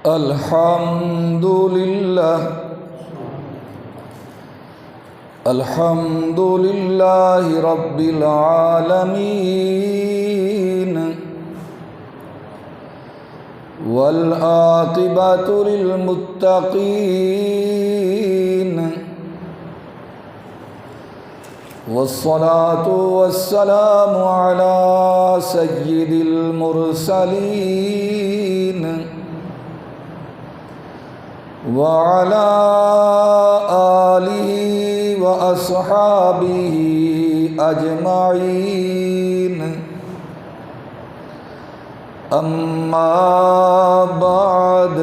الحمد لله رب العالمين والعاقبة للمتقين والصلاة والسلام على سيد المرسلين وعلى آله وأصحابه أجمعين أما بعد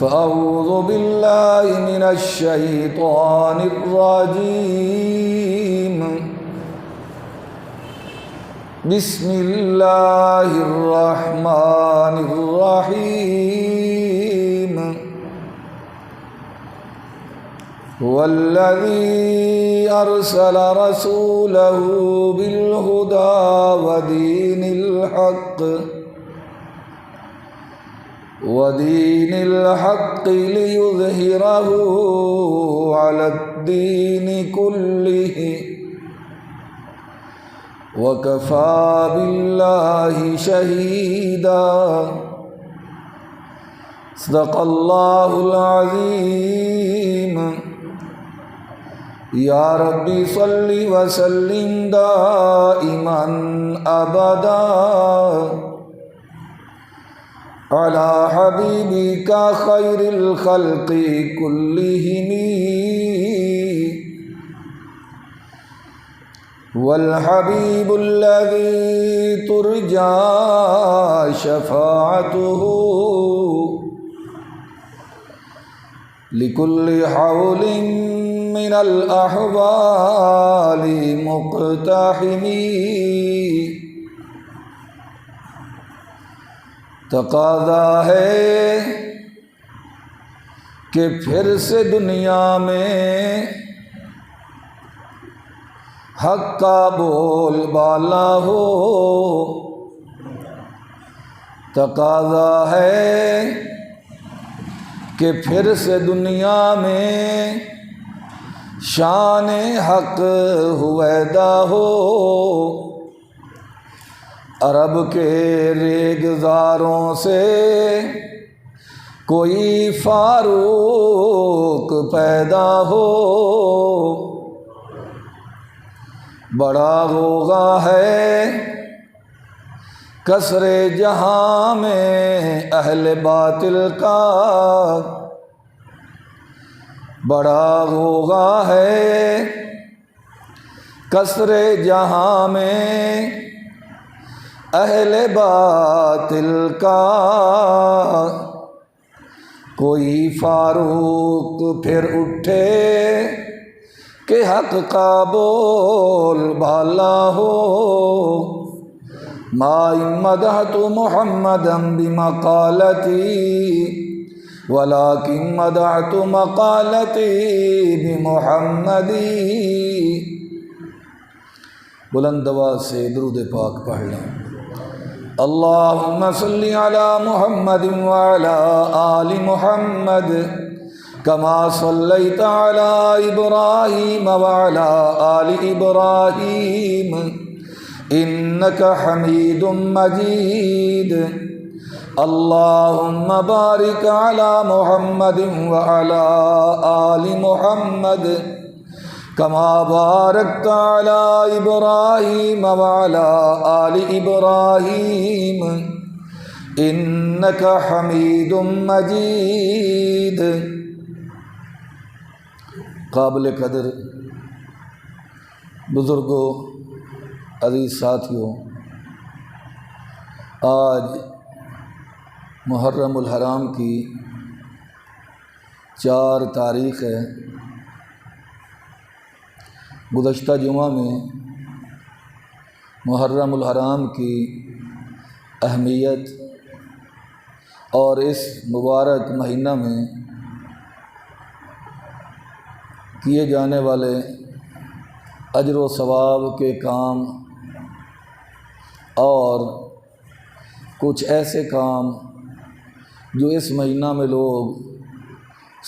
فأعوذ بالله من الشيطان الرجيم بسم الله الرحمن الرحيم هو الذي أرسل رسوله بالهدى ودين الحق ليظهره على الدين كله وكفى بالله شهيدا صدق الله العظيم یا ربی صلی وسلم دائما ابدا علی حبیبک خیر الخلق کلہم والحبیب الذی ترجى شفاعته لكل حول من الأحوال مقتحمی تقاضا ہے کہ پھر سے دنیا میں حق کا بول بالا ہو، تقاضا ہے کہ پھر سے دنیا میں شان حق ہویدا ہو، عرب کے ریگزاروں سے کوئی فاروق پیدا ہو، بڑا غوغا ہے کسر جہاں میں اہل باطل کا، بڑا غوغا ہے کسر جہاں میں اہل باطل کا، کوئی فاروق پھر اٹھے کہ حق کا بول بالا ہو، ما مدحت محمدا بمقالتی ولكن مدحت مقالتی بمحمدی۔ بلند آواز سے درود پاک پڑھ لیں۔ اللہم صلی علی محمد وعلی آل محمد کما صلیت علی ابراہیم وعلی آل ابراہیم انک حمید مجید۔ اللہم بارک علی محمد وعلی آل محمد کما بارکت علی ابراہیم وعلی آل ابراہیم انک حمید مجید۔ قابل قدر بزرگوں، عزیز ساتھیوں، آج محرم الحرام کی 4 تاریخ ہے۔ گزشتہ جمعہ میں محرم الحرام کی اہمیت اور اس مبارک مہینہ میں کیے جانے والے اجر و ثواب کے کام اور کچھ ایسے کام جو اس مہینہ میں لوگ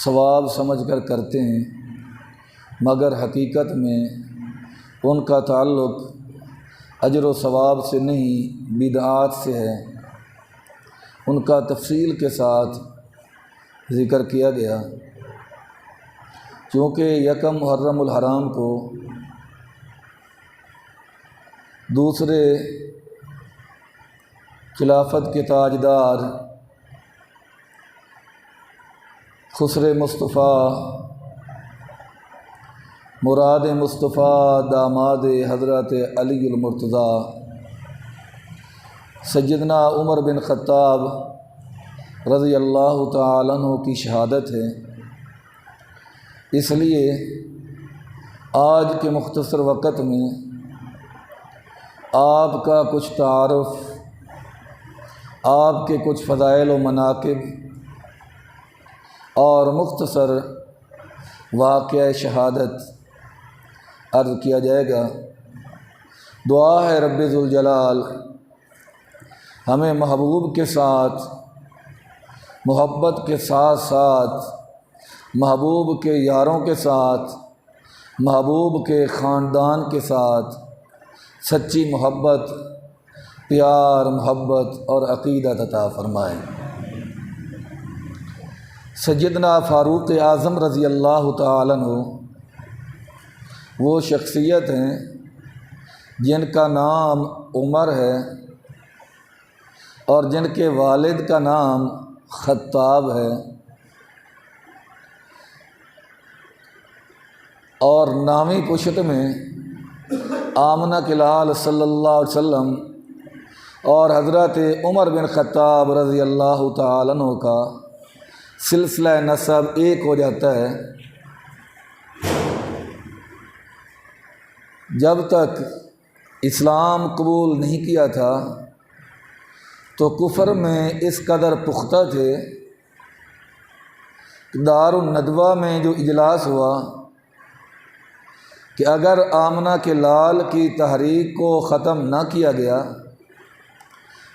ثواب سمجھ کر کرتے ہیں، مگر حقیقت میں ان کا تعلق اجر و ثواب سے نہیں بدعات سے ہے، ان کا تفصیل کے ساتھ ذکر کیا گیا۔ چونکہ یکم محرم الحرام کو دوسرے خلافت کے تاجدار خسر مصطفیٰ مراد مصطفیٰ داماد حضرت علی المرتضیٰ سیدنا عمر بن خطاب رضی اللہ تعالیٰ عنہ کی شہادت ہے، اس لیے آج کے مختصر وقت میں آپ کا کچھ تعارف، آپ کے کچھ فضائل و مناقب اور مختصر واقعہ شہادت عرض کیا جائے گا۔ دعا ہے رب ذوالجلال ہمیں محبوب کے ساتھ، محبت کے ساتھ ساتھ محبوب کے یاروں کے ساتھ، محبوب کے خاندان کے ساتھ سچی محبت، پیار، محبت اور عقیدت عطا فرمائے۔ سیدنا فاروق اعظم رضی اللہ تعالیٰ عنہ وہ شخصیت ہیں جن کا نام عمر ہے اور جن کے والد کا نام خطاب ہے، اور نامی پشت میں آمنہ کے لال صلی اللہ علیہ وسلم اور حضرت عمر بن خطاب رضی اللہ تعالیٰ عنہ کا سلسلہ نسب ایک ہو جاتا ہے۔ جب تک اسلام قبول نہیں کیا تھا تو کفر میں اس قدر پختہ تھے، دار الندوہ میں جو اجلاس ہوا کہ اگر آمنہ کے لال کی تحریک کو ختم نہ کیا گیا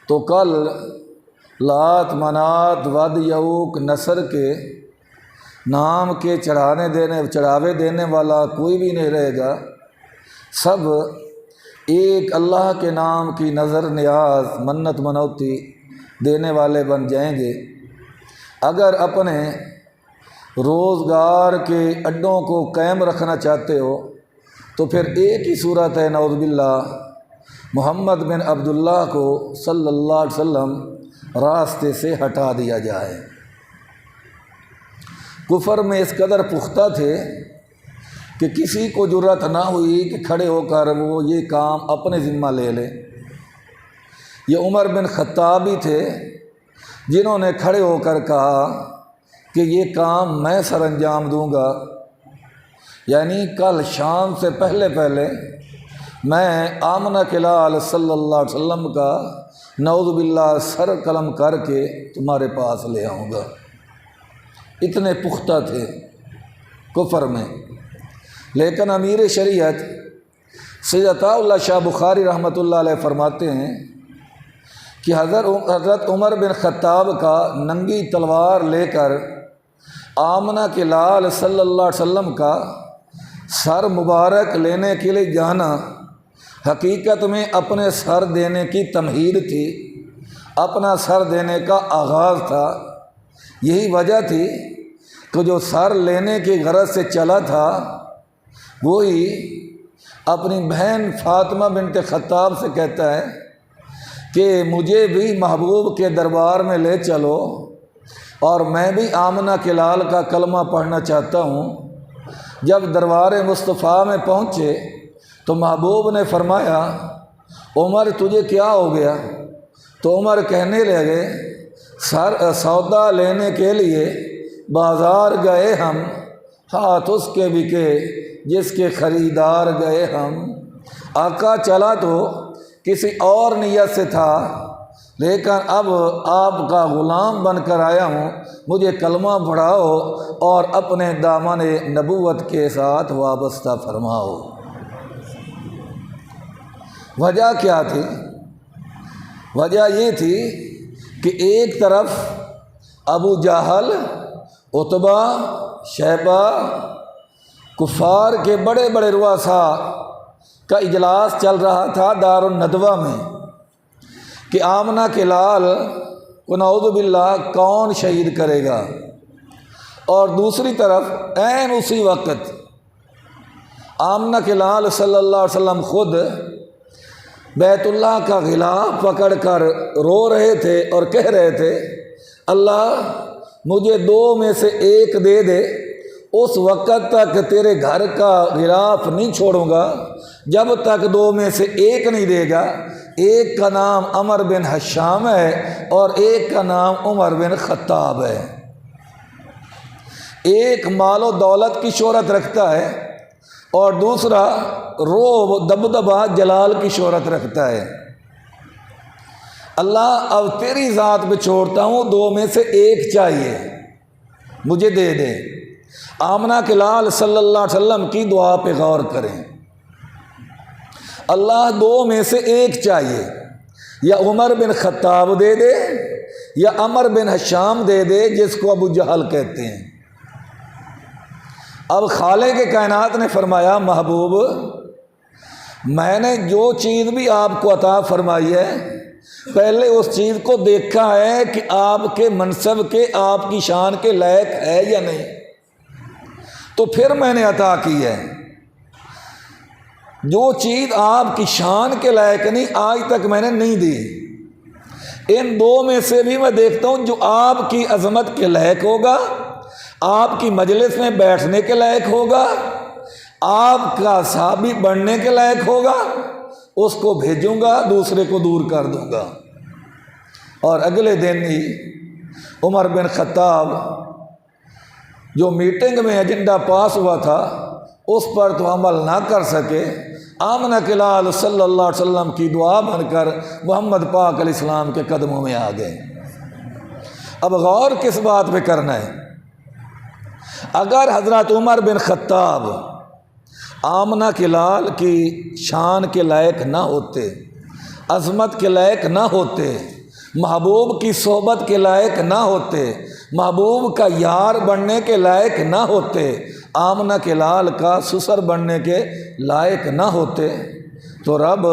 تو کل لات، منات، ود، یعوق، نصر کے نام کے چڑھاوے دینے والا کوئی بھی نہیں رہے گا، سب ایک اللہ کے نام کی نظر نیاز، منت منوتی دینے والے بن جائیں گے۔ اگر اپنے روزگار کے اڈوں کو قائم رکھنا چاہتے ہو تو پھر ایک ہی صورت ہے، نعوذ باللہ، محمد بن عبداللہ کو صلی اللہ علیہ وسلم راستے سے ہٹا دیا جائے۔ کفر میں اس قدر پختہ تھے کہ کسی کو جرأت نہ ہوئی کہ کھڑے ہو کر وہ یہ کام اپنے ذمہ لے لے۔ یہ عمر بن خطاب ہی تھے جنہوں نے کھڑے ہو کر کہا کہ یہ کام میں سر انجام دوں گا، یعنی کل شام سے پہلے میں آمنہ کے لال صلی اللہ علیہ وسلم کا نعوذ باللہ سر قلم کر کے تمہارے پاس لے آؤں گا۔ اتنے پختہ تھے کفر میں۔ لیکن امیر شریعت سید عطا اللہ شاہ بخاری رحمۃ اللہ علیہ فرماتے ہیں کہ حضرت عمر بن خطاب کا ننگی تلوار لے کر آمنہ کے لال صلی اللہ علیہ وسلم کا سر مبارک لینے کے لیے جانا حقیقت میں اپنے سر دینے کی تمہید تھی، اپنا سر دینے کا آغاز تھا۔ یہی وجہ تھی کہ جو سر لینے کی غرض سے چلا تھا وہی اپنی بہن فاطمہ بنت خطاب سے کہتا ہے کہ مجھے بھی محبوب کے دربار میں لے چلو اور میں بھی آمنہ کے لال کا کلمہ پڑھنا چاہتا ہوں۔ جب دربار مصطفیٰ میں پہنچے تو محبوب نے فرمایا عمر تجھے کیا ہو گیا؟ تو عمر کہنے لگے سودا لینے کے لیے بازار گئے ہم، ہاتھ اس کے بکے جس کے خریدار گئے ہم۔ آقا چلا تو کسی اور نیت سے تھا، لیکن اب آپ کا غلام بن کر آیا ہوں، مجھے کلمہ پڑھاؤ اور اپنے دامن نبوت کے ساتھ وابستہ فرماؤ۔ وجہ کیا تھی؟ وجہ یہ تھی کہ ایک طرف ابو جہل، عتبہ، شیبہ، کفار کے بڑے بڑے رؤساء کا اجلاس چل رہا تھا دار الندوہ میں کہ آمنہ کے لال کو نعوذ باللہ کون شہید کرے گا، اور دوسری طرف عین اسی وقت آمنہ کے لال صلی اللہ علیہ وسلم خود بیت اللہ کا غلاف پکڑ کر رو رہے تھے اور کہہ رہے تھے اللہ مجھے 2 میں سے ایک دے دے، اس وقت تک تیرے گھر کا غلاف نہیں چھوڑوں گا جب تک 2 میں سے ایک نہیں دے گا۔ ایک کا نام عمر بن حشام ہے اور ایک کا نام عمر بن خطاب ہے۔ ایک مال و دولت کی شہرت رکھتا ہے اور دوسرا روب دبدبہ جلال کی شہرت رکھتا ہے۔ اللہ اب تیری ذات پہ چھوڑتا ہوں، 2 میں سے ایک چاہیے، مجھے دے دے۔ آمنہ کے لال صلی اللہ علیہ وسلم کی دعا پہ غور کریں، اللہ 2 میں سے ایک چاہیے، یا عمر بن خطاب دے دے یا عمر بن حشام دے دے جس کو ابو جہل کہتے ہیں۔ اب خالق کائنات نے فرمایا محبوب میں نے جو چیز بھی آپ کو عطا فرمائی ہے پہلے اس چیز کو دیکھا ہے کہ آپ کے منصب کے، آپ کی شان کے لائق ہے یا نہیں، تو پھر میں نے عطا کی ہے۔ جو چیز آپ کی شان کے لائق نہیں آج تک میں نے نہیں دی، ان 2 میں سے بھی میں دیکھتا ہوں جو آپ کی عظمت کے لائق ہوگا، آپ کی مجلس میں بیٹھنے کے لائق ہوگا، آپ کا صحابی بننے کے لائق ہوگا، اس کو بھیجوں گا، دوسرے کو دور کر دوں گا۔ اور اگلے دن ہی عمر بن خطاب جو میٹنگ میں ایجنڈا پاس ہوا تھا اس پر تو عمل نہ کر سکے، آمنہ کے لال صلی اللہ علیہ وسلم کی دعا بن کر محمد پاک علیہ السلام کے قدموں میں آ گئے۔ اب غور کس بات پہ کرنا ہے؟ اگر حضرت عمر بن خطاب آمنہ کے لال کی شان کے لائق نہ ہوتے، عظمت کے لائق نہ ہوتے، محبوب کی صحبت کے لائق نہ ہوتے، محبوب کا یار بننے کے لائق نہ ہوتے، آمنہ کے لال کا سسر بننے کے لائق نہ ہوتے، تو رب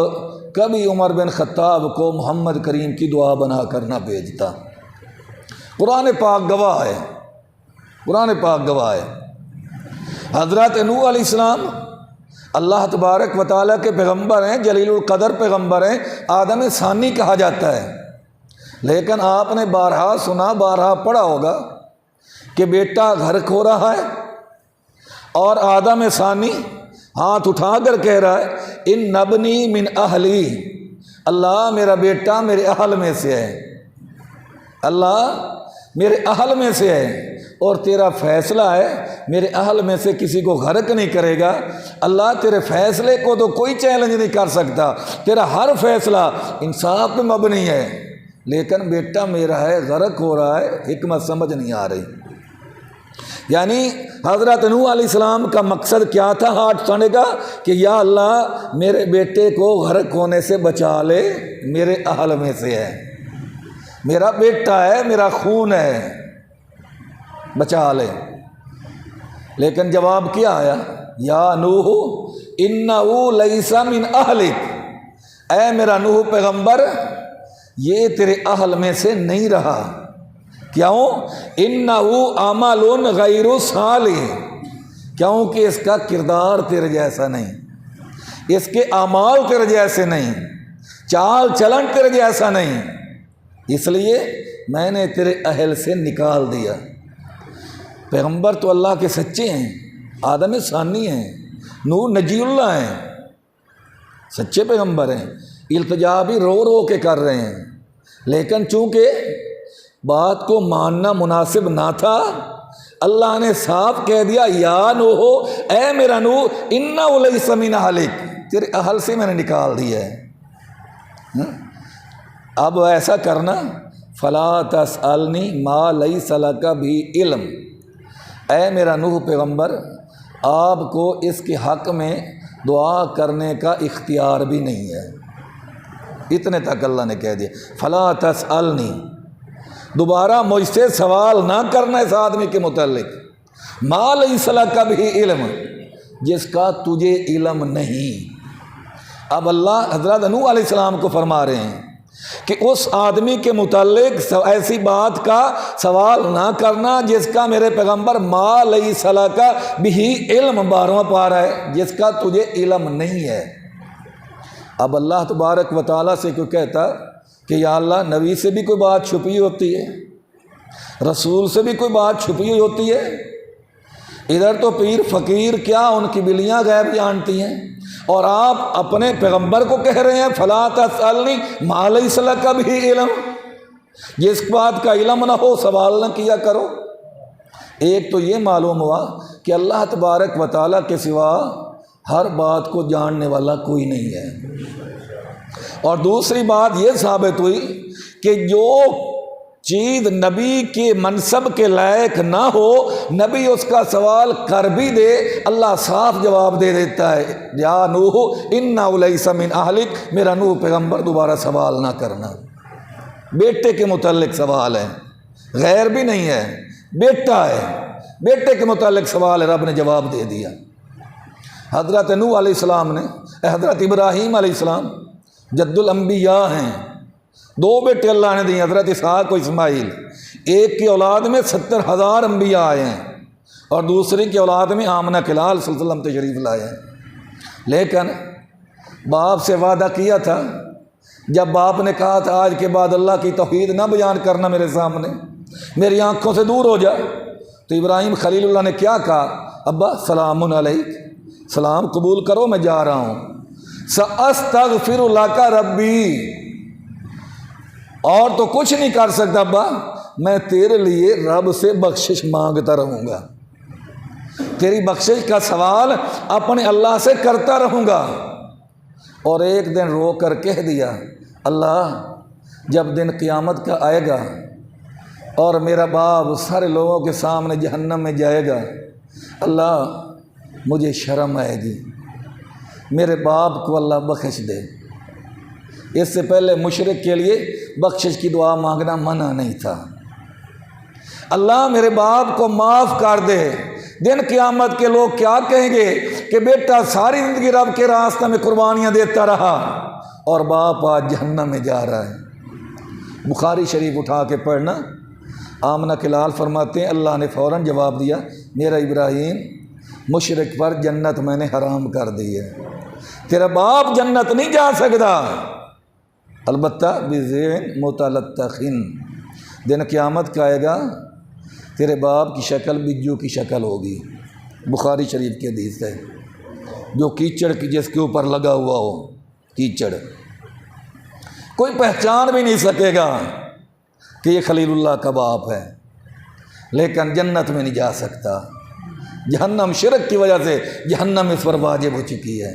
کبھی عمر بن خطاب کو محمد کریم کی دعا بنا کر نہ بھیجتا۔ قرآن پاک گواہ ہے، قرآن پاک گواہ ہے۔ حضرت نوح علیہ السلام اللہ تبارک و تعالیٰ کے پیغمبر ہیں، جلیل القدر پیغمبر ہیں، آدم ثانی کہا جاتا ہے، لیکن آپ نے بارہا سنا، بارہا پڑھا ہوگا کہ بیٹا گھر کھو رہا ہے اور آدم ثانی ہاتھ اٹھا کر کہہ رہا ہے ان نبنی من اہلی، اللہ میرا بیٹا میرے اہل میں سے ہے، اللہ میرے اہل میں سے ہے، اور تیرا فیصلہ ہے میرے اہل میں سے کسی کو غرق نہیں کرے گا۔ اللہ تیرے فیصلے کو تو کوئی چیلنج نہیں کر سکتا، تیرا ہر فیصلہ انصاف پہ مبنی ہے، لیکن بیٹا میرا ہے غرق ہو رہا ہے، حکمت سمجھ نہیں آ رہی۔ یعنی حضرت نوح علیہ السلام کا مقصد کیا تھا ہاتھ اٹھانے کا کہ یا اللہ میرے بیٹے کو غرق ہونے سے بچا لے، میرے اہل میں سے ہے، میرا بیٹا ہے، میرا خون ہے، بچا لے۔ لیکن جواب کیا آیا؟ یا نوح انہ لیس من اہلک، اے میرا نوح پیغمبر یہ تیرے اہل میں سے نہیں رہا، کیوں؟ انہ عمل غیر صالح، کیونکہ اس کا کردار تیرے جیسا نہیں، اس کے اعمال تیرے جیسے نہیں، چال چلن تیرے جیسا نہیں، اس لیے میں نے تیرے اہل سے نکال دیا۔ پیغمبر تو اللہ کے سچے ہیں، آدم ثانی ہیں، نوح نجی اللہ ہیں، سچے پیغمبر ہیں، التجا بھی رو رو کے کر رہے ہیں، لیکن چونکہ بات کو ماننا مناسب نہ تھا، اللہ نے صاف کہہ دیا یا نوح، اے میرا نوح انہ لیس من اہلک، تیرے اہل سے میں نے نکال دیا ہے۔ اب ایسا کرنا فلا تسألنی ما لیس لک بھی علم، اے میرا نوح پیغمبر آپ کو اس کے حق میں دعا کرنے کا اختیار بھی نہیں ہے، اتنے تک اللہ نے کہہ دیا فلا تسألنی، دوبارہ مجھ سے سوال نہ کرنا اس آدمی کے متعلق، ما لیس لک بہ علم، جس کا تجھے علم نہیں۔ اب اللہ حضرت نوح علیہ السلام کو فرما رہے ہیں کہ اس آدمی کے متعلق ایسی بات کا سوال نہ کرنا جس کا میرے پیغمبر ما لیس لک بہ علم 12واں پارہ ہے، جس کا تجھے علم نہیں ہے۔ اب اللہ تبارک و تعالیٰ سے کوئی کہتا کہ یا اللہ نبی سے بھی کوئی بات چھپی ہوتی ہے، رسول سے بھی کوئی بات چھپی ہوتی ہے، ادھر تو پیر فقیر کیا ان کی بلیاں غیب جانتی ہیں، اور آپ اپنے پیغمبر کو کہہ رہے ہیں فلا تسألنی ما لیس لک بہ علم، جس بات کا علم نہ ہو سوال نہ کیا کرو۔ ایک تو یہ معلوم ہوا کہ اللہ تبارک و تعالیٰ کے سوا ہر بات کو جاننے والا کوئی نہیں ہے، اور دوسری بات یہ ثابت ہوئی کہ جو چیز نبی کے منصب کے لائق نہ ہو، نبی اس کا سوال کر بھی دے اللہ صاف جواب دے دیتا ہے، یا نوح انہ لیس من اہلک، میرا نوح پیغمبر دوبارہ سوال نہ کرنا۔ بیٹے کے متعلق سوال ہے، غیر بھی نہیں ہے، بیٹا ہے، بیٹے کے متعلق سوال ہے، رب نے جواب دے دیا۔ حضرت نوح علیہ السلام نے، حضرت ابراہیم علیہ السلام جد الانبیاء ہیں، 2 بیٹے اللہ نے دیے، حضرت اسحاق و اسماعیل، ایک کی اولاد میں 70,000 انبیاء آئے ہیں، اور دوسری کی اولاد میں آمنہ کے لال صلی اللہ علیہ وسلم تشریف لائے ہیں۔ لیکن باپ سے وعدہ کیا تھا، جب باپ نے کہا تھا آج کے بعد اللہ کی توحید نہ بیان کرنا میرے سامنے، میری آنکھوں سے دور ہو جا، تو ابراہیم خلیل اللہ نے کیا کہا، ابا سلام علیک، سلام قبول کرو میں جا رہا ہوں، سأستغفر لک ربی، اور تو کچھ نہیں کر سکتا ابا، میں تیرے لیے رب سے بخشش مانگتا رہوں گا، تیری بخشش کا سوال اپنے اللہ سے کرتا رہوں گا۔ اور ایک دن رو کر کہہ دیا، اللہ جب دن قیامت کا آئے گا اور میرا باپ سارے لوگوں کے سامنے جہنم میں جائے گا، اللہ مجھے شرم آئے گی، میرے باپ کو اللہ بخش دے۔ اس سے پہلے مشرک کے لیے بخشش کی دعا مانگنا منع نہیں تھا، اللہ میرے باپ کو معاف کر دے۔ دن قیامت کے لوگ کیا کہیں گے کہ بیٹا ساری زندگی رب کے راستہ میں قربانیاں دیتا رہا اور باپ آج جہنم میں جا رہا ہے۔ بخاری شریف اٹھا کے پڑھنا، آمنہ کے لال فرماتے ہیں اللہ نے فوراً جواب دیا، میرا ابراہیم مشرک پر جنت میں نے حرام کر دی ہے، تیرا باپ جنت نہیں جا سکتا، البتہ بذین متلطخن، دن قیامت کا آئے گا تیرے باپ کی شکل بجو کی شکل ہوگی۔ بخاری شریف کی حدیث ہے، جو کیچڑ کی جس کے اوپر لگا ہوا ہو، کیچڑ کوئی پہچان بھی نہیں سکے گا کہ یہ خلیل اللہ کا باپ ہے، لیکن جنت میں نہیں جا سکتا، جہنم شرک کی وجہ سے جہنم اس پر واجب ہو چکی ہے۔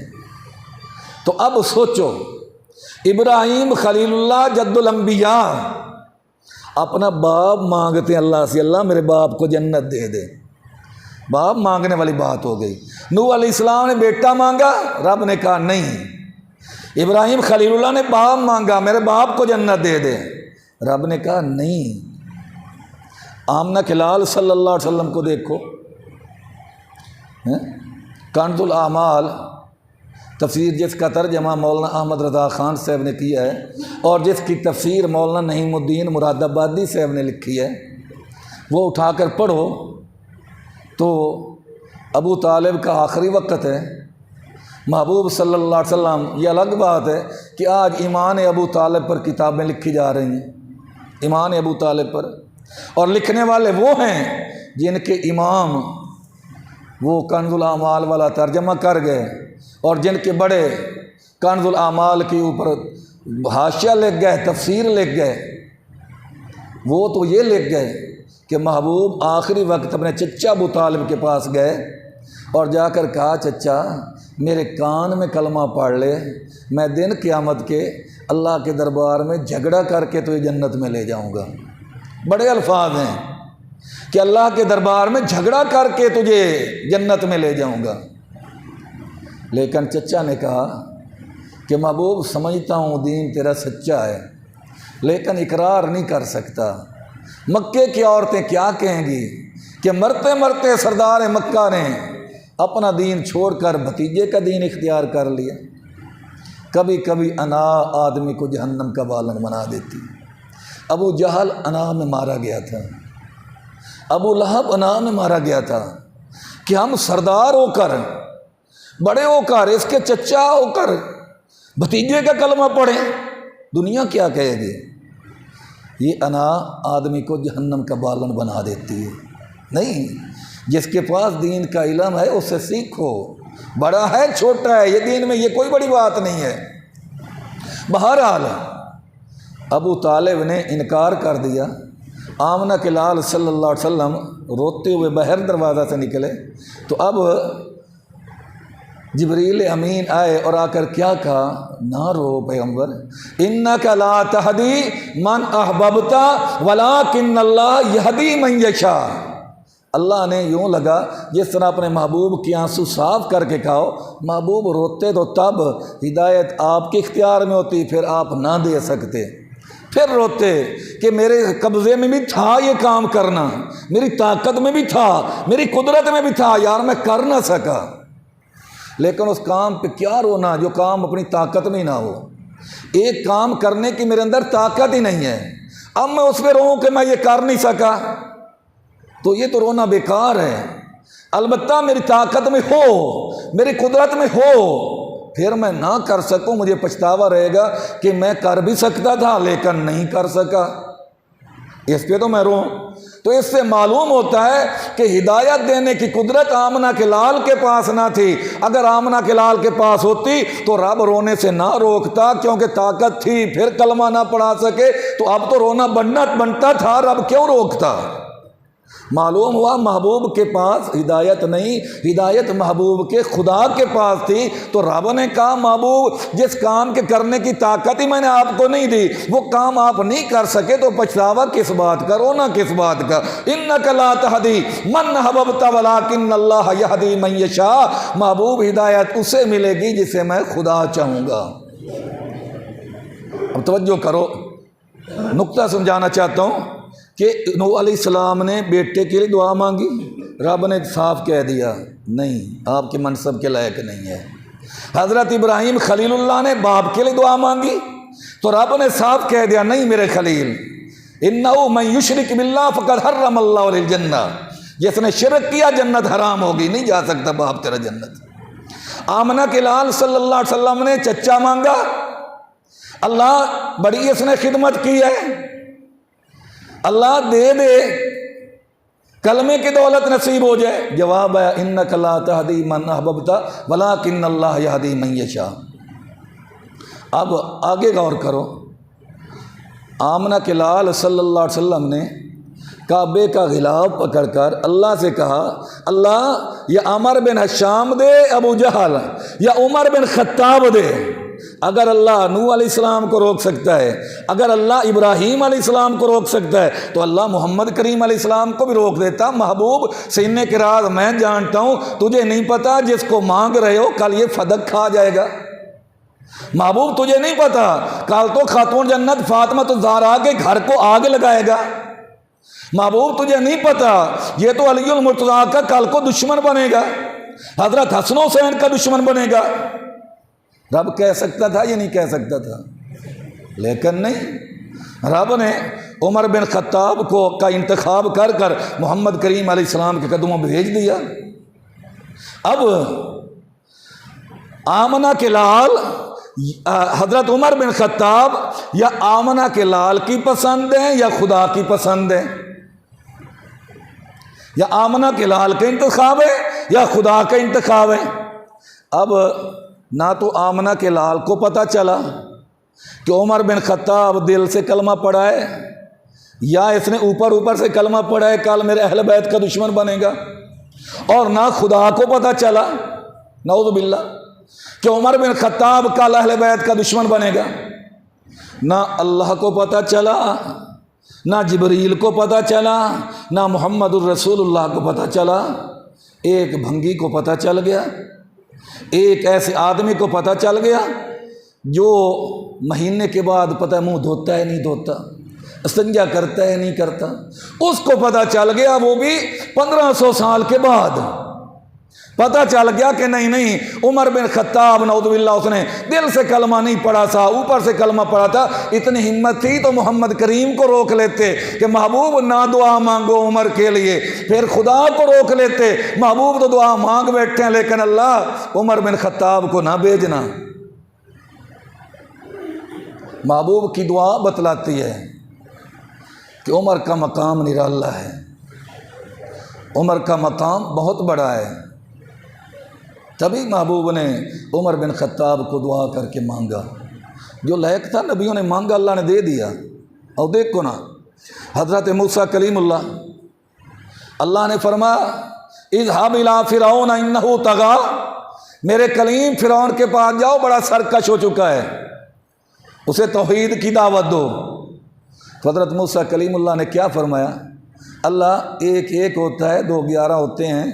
تو اب سوچو، ابراہیم خلیل اللہ جد الانبیاء اپنا باپ مانگتے ہیں اللہ سے، اللہ میرے باپ کو جنت دے دے، باپ مانگنے والی بات ہو گئی۔ نوح علیہ السلام نے بیٹا مانگا، رب نے کہا نہیں۔ ابراہیم خلیل اللہ نے باپ مانگا، میرے باپ کو جنت دے دے، رب نے کہا نہیں۔ آمنہ کے لال صلی اللہ علیہ وسلم کو دیکھو، کنز الاعمال تفسیر جس کا ترجمہ مولانا احمد رضا خان صاحب نے کیا ہے، اور جس کی تفسیر مولانا نعیم الدین مراد آبادی صاحب نے لکھی ہے، وہ اٹھا کر پڑھو تو ابو طالب کا آخری وقت ہے، محبوب صلی اللہ علیہ وسلم، یہ الگ بات ہے کہ آج ایمان ابو طالب پر کتابیں لکھی جا رہی ہیں، ایمان ابو طالب پر، اور لکھنے والے وہ ہیں جن کے امام وہ کنز الاعمال والا ترجمہ کر گئے، اور جن کے بڑے کنز الاعمال کے اوپر حاشیہ لکھ گئے، تفسیر لکھ گئے، وہ تو یہ لکھ گئے کہ محبوب آخری وقت اپنے چچا ابو طالب کے پاس گئے اور جا کر کہا چچا میرے کان میں کلمہ پڑھ لے، میں دن قیامت کے اللہ کے دربار میں جھگڑا کر کے تجھے جنت میں لے جاؤں گا۔ بڑے الفاظ ہیں کہ اللہ کے دربار میں جھگڑا کر کے تجھے جنت میں لے جاؤں گا۔ لیکن چچا نے کہا کہ محبوب سمجھتا ہوں دین تیرا سچا ہے، لیکن اقرار نہیں کر سکتا، مکے کی عورتیں کیا کہیں گی کہ مرتے مرتے سردار مکہ نے اپنا دین چھوڑ کر بھتیجے کا دین اختیار کر لیا۔ کبھی کبھی انا آدمی کو جہنم کا بالن بنا دیتی۔ ابو جہل انا میں مارا گیا تھا، ابو لہب انا میں مارا گیا تھا کہ ہم سردار ہو کر، بڑے ہو کر، اس کے چچا ہو کر بھتیجے کا کلمہ پڑھیں، دنیا کیا کہے گی؟ یہ انا آدمی کو جہنم کا بالن بنا دیتی ہے۔ نہیں، جس کے پاس دین کا علم ہے اس سے سیکھو، بڑا ہے چھوٹا ہے، یہ دین میں یہ کوئی بڑی بات نہیں ہے۔ بہرحال ابو طالب نے انکار کر دیا۔ آمنہ کے لال صلی اللہ علیہ وسلم روتے ہوئے باہر دروازہ سے نکلے تو اب جبریل امین آئے اور آ کر کیا کہا؟ نہ رو پیغمبر، انک لا تہدی من احببت ولکن اللہ یہدی من یشاء۔ اللہ نے یوں لگا جس طرح اپنے محبوب کی آنسو صاف کر کے کہو، محبوب روتے تو تب ہدایت آپ کے اختیار میں ہوتی، پھر آپ نہ دے سکتے، پھر روتے کہ میرے قبضے میں بھی تھا یہ کام کرنا، میری طاقت میں بھی تھا، میری قدرت میں بھی تھا، یار میں کر نہ سکا۔ لیکن اس کام پہ کیا رونا جو کام اپنی طاقت میں ہی نہ ہو؟ ایک کام کرنے کی میرے اندر طاقت ہی نہیں ہے، اب میں اس پہ روؤں کہ میں یہ کر نہیں سکا، تو یہ تو رونا بیکار ہے۔ البتہ میری طاقت میں ہو، میری قدرت میں ہو، پھر میں نہ کر سکوں، مجھے پچھتاوا رہے گا کہ میں کر بھی سکتا تھا لیکن نہیں کر سکا، اس پہ تو میں روؤں۔ تو اس سے معلوم ہوتا ہے کہ ہدایت دینے کی قدرت آمنہ کے لال کے پاس نہ تھی۔ اگر آمنہ کے لال کے پاس ہوتی تو رب رونے سے نہ روکتا، کیونکہ طاقت تھی، پھر کلمہ نہ پڑھا سکے تو اب تو رونا بنتا تھا، رب کیوں روکتا؟ معلوم ہوا محبوب کے پاس ہدایت نہیں، ہدایت محبوب کے خدا کے پاس تھی، تو رب نے کہا محبوب جس کام کے کرنے کی طاقت ہی میں نے آپ کو نہیں دی، وہ کام آپ نہیں کر سکے تو پچھتاوا کس بات کا، رونا کس بات کا؟ انک لا تہدی من احببت ولکن اللہ یہدی من یشاء۔ محبوب ہدایت اسے ملے گی جسے میں خدا چاہوں گا۔ اب توجہ کرو، نقطہ سمجھانا چاہتا ہوں کہ نوح علیہ السلام نے بیٹے کے لیے دعا مانگی، رب نے صاف کہہ دیا نہیں، آپ کے منصب کے لائق نہیں ہے۔ حضرت ابراہیم خلیل اللہ نے باپ کے لیے دعا مانگی تو رب نے صاف کہہ دیا نہیں میرے خلیل، انہ من یشرک باللہ فقد حرم اللہ علیہ الجنہ، جس نے شرک کیا جنت حرام ہوگی، نہیں جا سکتا باپ تیرا جنت۔ آمنہ کے لال صلی اللہ علیہ وسلم نے چچا مانگا، اللہ بڑی اس نے خدمت کی ہے، اللہ دے دے کلمے کی دولت نصیب ہو جائے۔ جواب ہے انک لا تہدی من احببت ولکن اللہ یہدی من یشاء۔ اب آگے غور کرو، آمنہ کے لال صلی اللہ علیہ وسلم نے کعبے کا غلاف پکڑ کر اللہ سے کہا اللہ یا عمر بن حشام دے ابو جہل، یا عمر بن خطاب دے۔ اگر اللہ نوح علیہ السلام کو روک سکتا ہے، اگر اللہ ابراہیم علیہ السلام کو روک سکتا ہے تو اللہ محمد کریم علیہ السلام کو بھی روک دیتا۔ محبوب سینے کے راز میں جانتا ہوں، تجھے نہیں پتا جس کو مانگ رہے ہو کل یہ فدق کھا جائے گا۔ محبوب تجھے نہیں پتا کل تو خاتون جنت فاطمہ الزہرا کے گھر کو آگ لگائے گا۔ محبوب تجھے نہیں پتا یہ تو علی المرتضیٰ کا کل کو دشمن بنے گا، حضرت حسن حسین کا دشمن بنے گا۔ رب کہہ سکتا تھا یہ نہیں کہہ سکتا تھا، لیکن نہیں، رب نے عمر بن خطاب کا انتخاب کر کر محمد کریم علیہ السلام کے قدموں میں بھیج دیا۔ اب آمنہ کے لال حضرت عمر بن خطاب یا آمنہ کے لال کی پسند ہے یا خدا کی پسند ہے؟ یا آمنہ کے لال کا انتخاب ہے یا خدا کا انتخاب ہے؟ اب نہ تو آمنہ کے لال کو پتہ چلا کہ عمر بن خطاب دل سے کلمہ پڑھا ہے یا اس نے اوپر سے کلمہ پڑھا ہے کل میرے اہل بیت کا دشمن بنے گا، اور نہ خدا کو پتہ چلا نعوذ باللہ کہ عمر بن خطاب کل اہل بیت کا دشمن بنے گا۔ نہ اللہ کو پتہ چلا، نہ جبریل کو پتہ چلا، نہ محمد الرسول اللہ کو پتہ چلا۔ ایک بھنگی کو پتہ چل گیا، ایک ایسے آدمی کو پتہ چل گیا جو مہینے کے بعد پتہ منہ دھوتا ہے نہیں دھوتا، استنجا کرتا ہے نہیں کرتا؟ اس کو پتہ چل گیا، وہ بھی 1500 سال کے بعد پتہ چل گیا کہ نہیں عمر بن خطاب نعوذ باللہ اس نے دل سے کلمہ نہیں پڑھا تھا، اوپر سے کلمہ پڑھا تھا۔ اتنی ہمت تھی تو محمد کریم کو روک لیتے کہ محبوب نہ دعا مانگو عمر کے لیے، پھر خدا کو روک لیتے، محبوب تو دعا مانگ بیٹھے ہیں لیکن اللہ عمر بن خطاب کو نہ بھیجنا۔ محبوب کی دعا بتلاتی ہے کہ عمر کا مقام نرالا ہے، عمر کا مقام بہت بڑا ہے۔ تبھی محبوب نے عمر بن خطاب کو دعا کر کے مانگا، جو لائق تھا نبیوں نے مانگا، اللہ نے دے دیا۔ اور دیکھو نا حضرت موسیٰ کلیم اللہ نے فرمایا اذهب الى فرعون انه طغى، میرے کلیم فرعون کے پاس جاؤ، بڑا سرکش ہو چکا ہے، اسے توحید کی دعوت دو۔ حضرت موسیٰ کلیم اللہ نے کیا فرمایا؟ اللہ ایک ہوتا ہے، 2 11 ہوتے ہیں،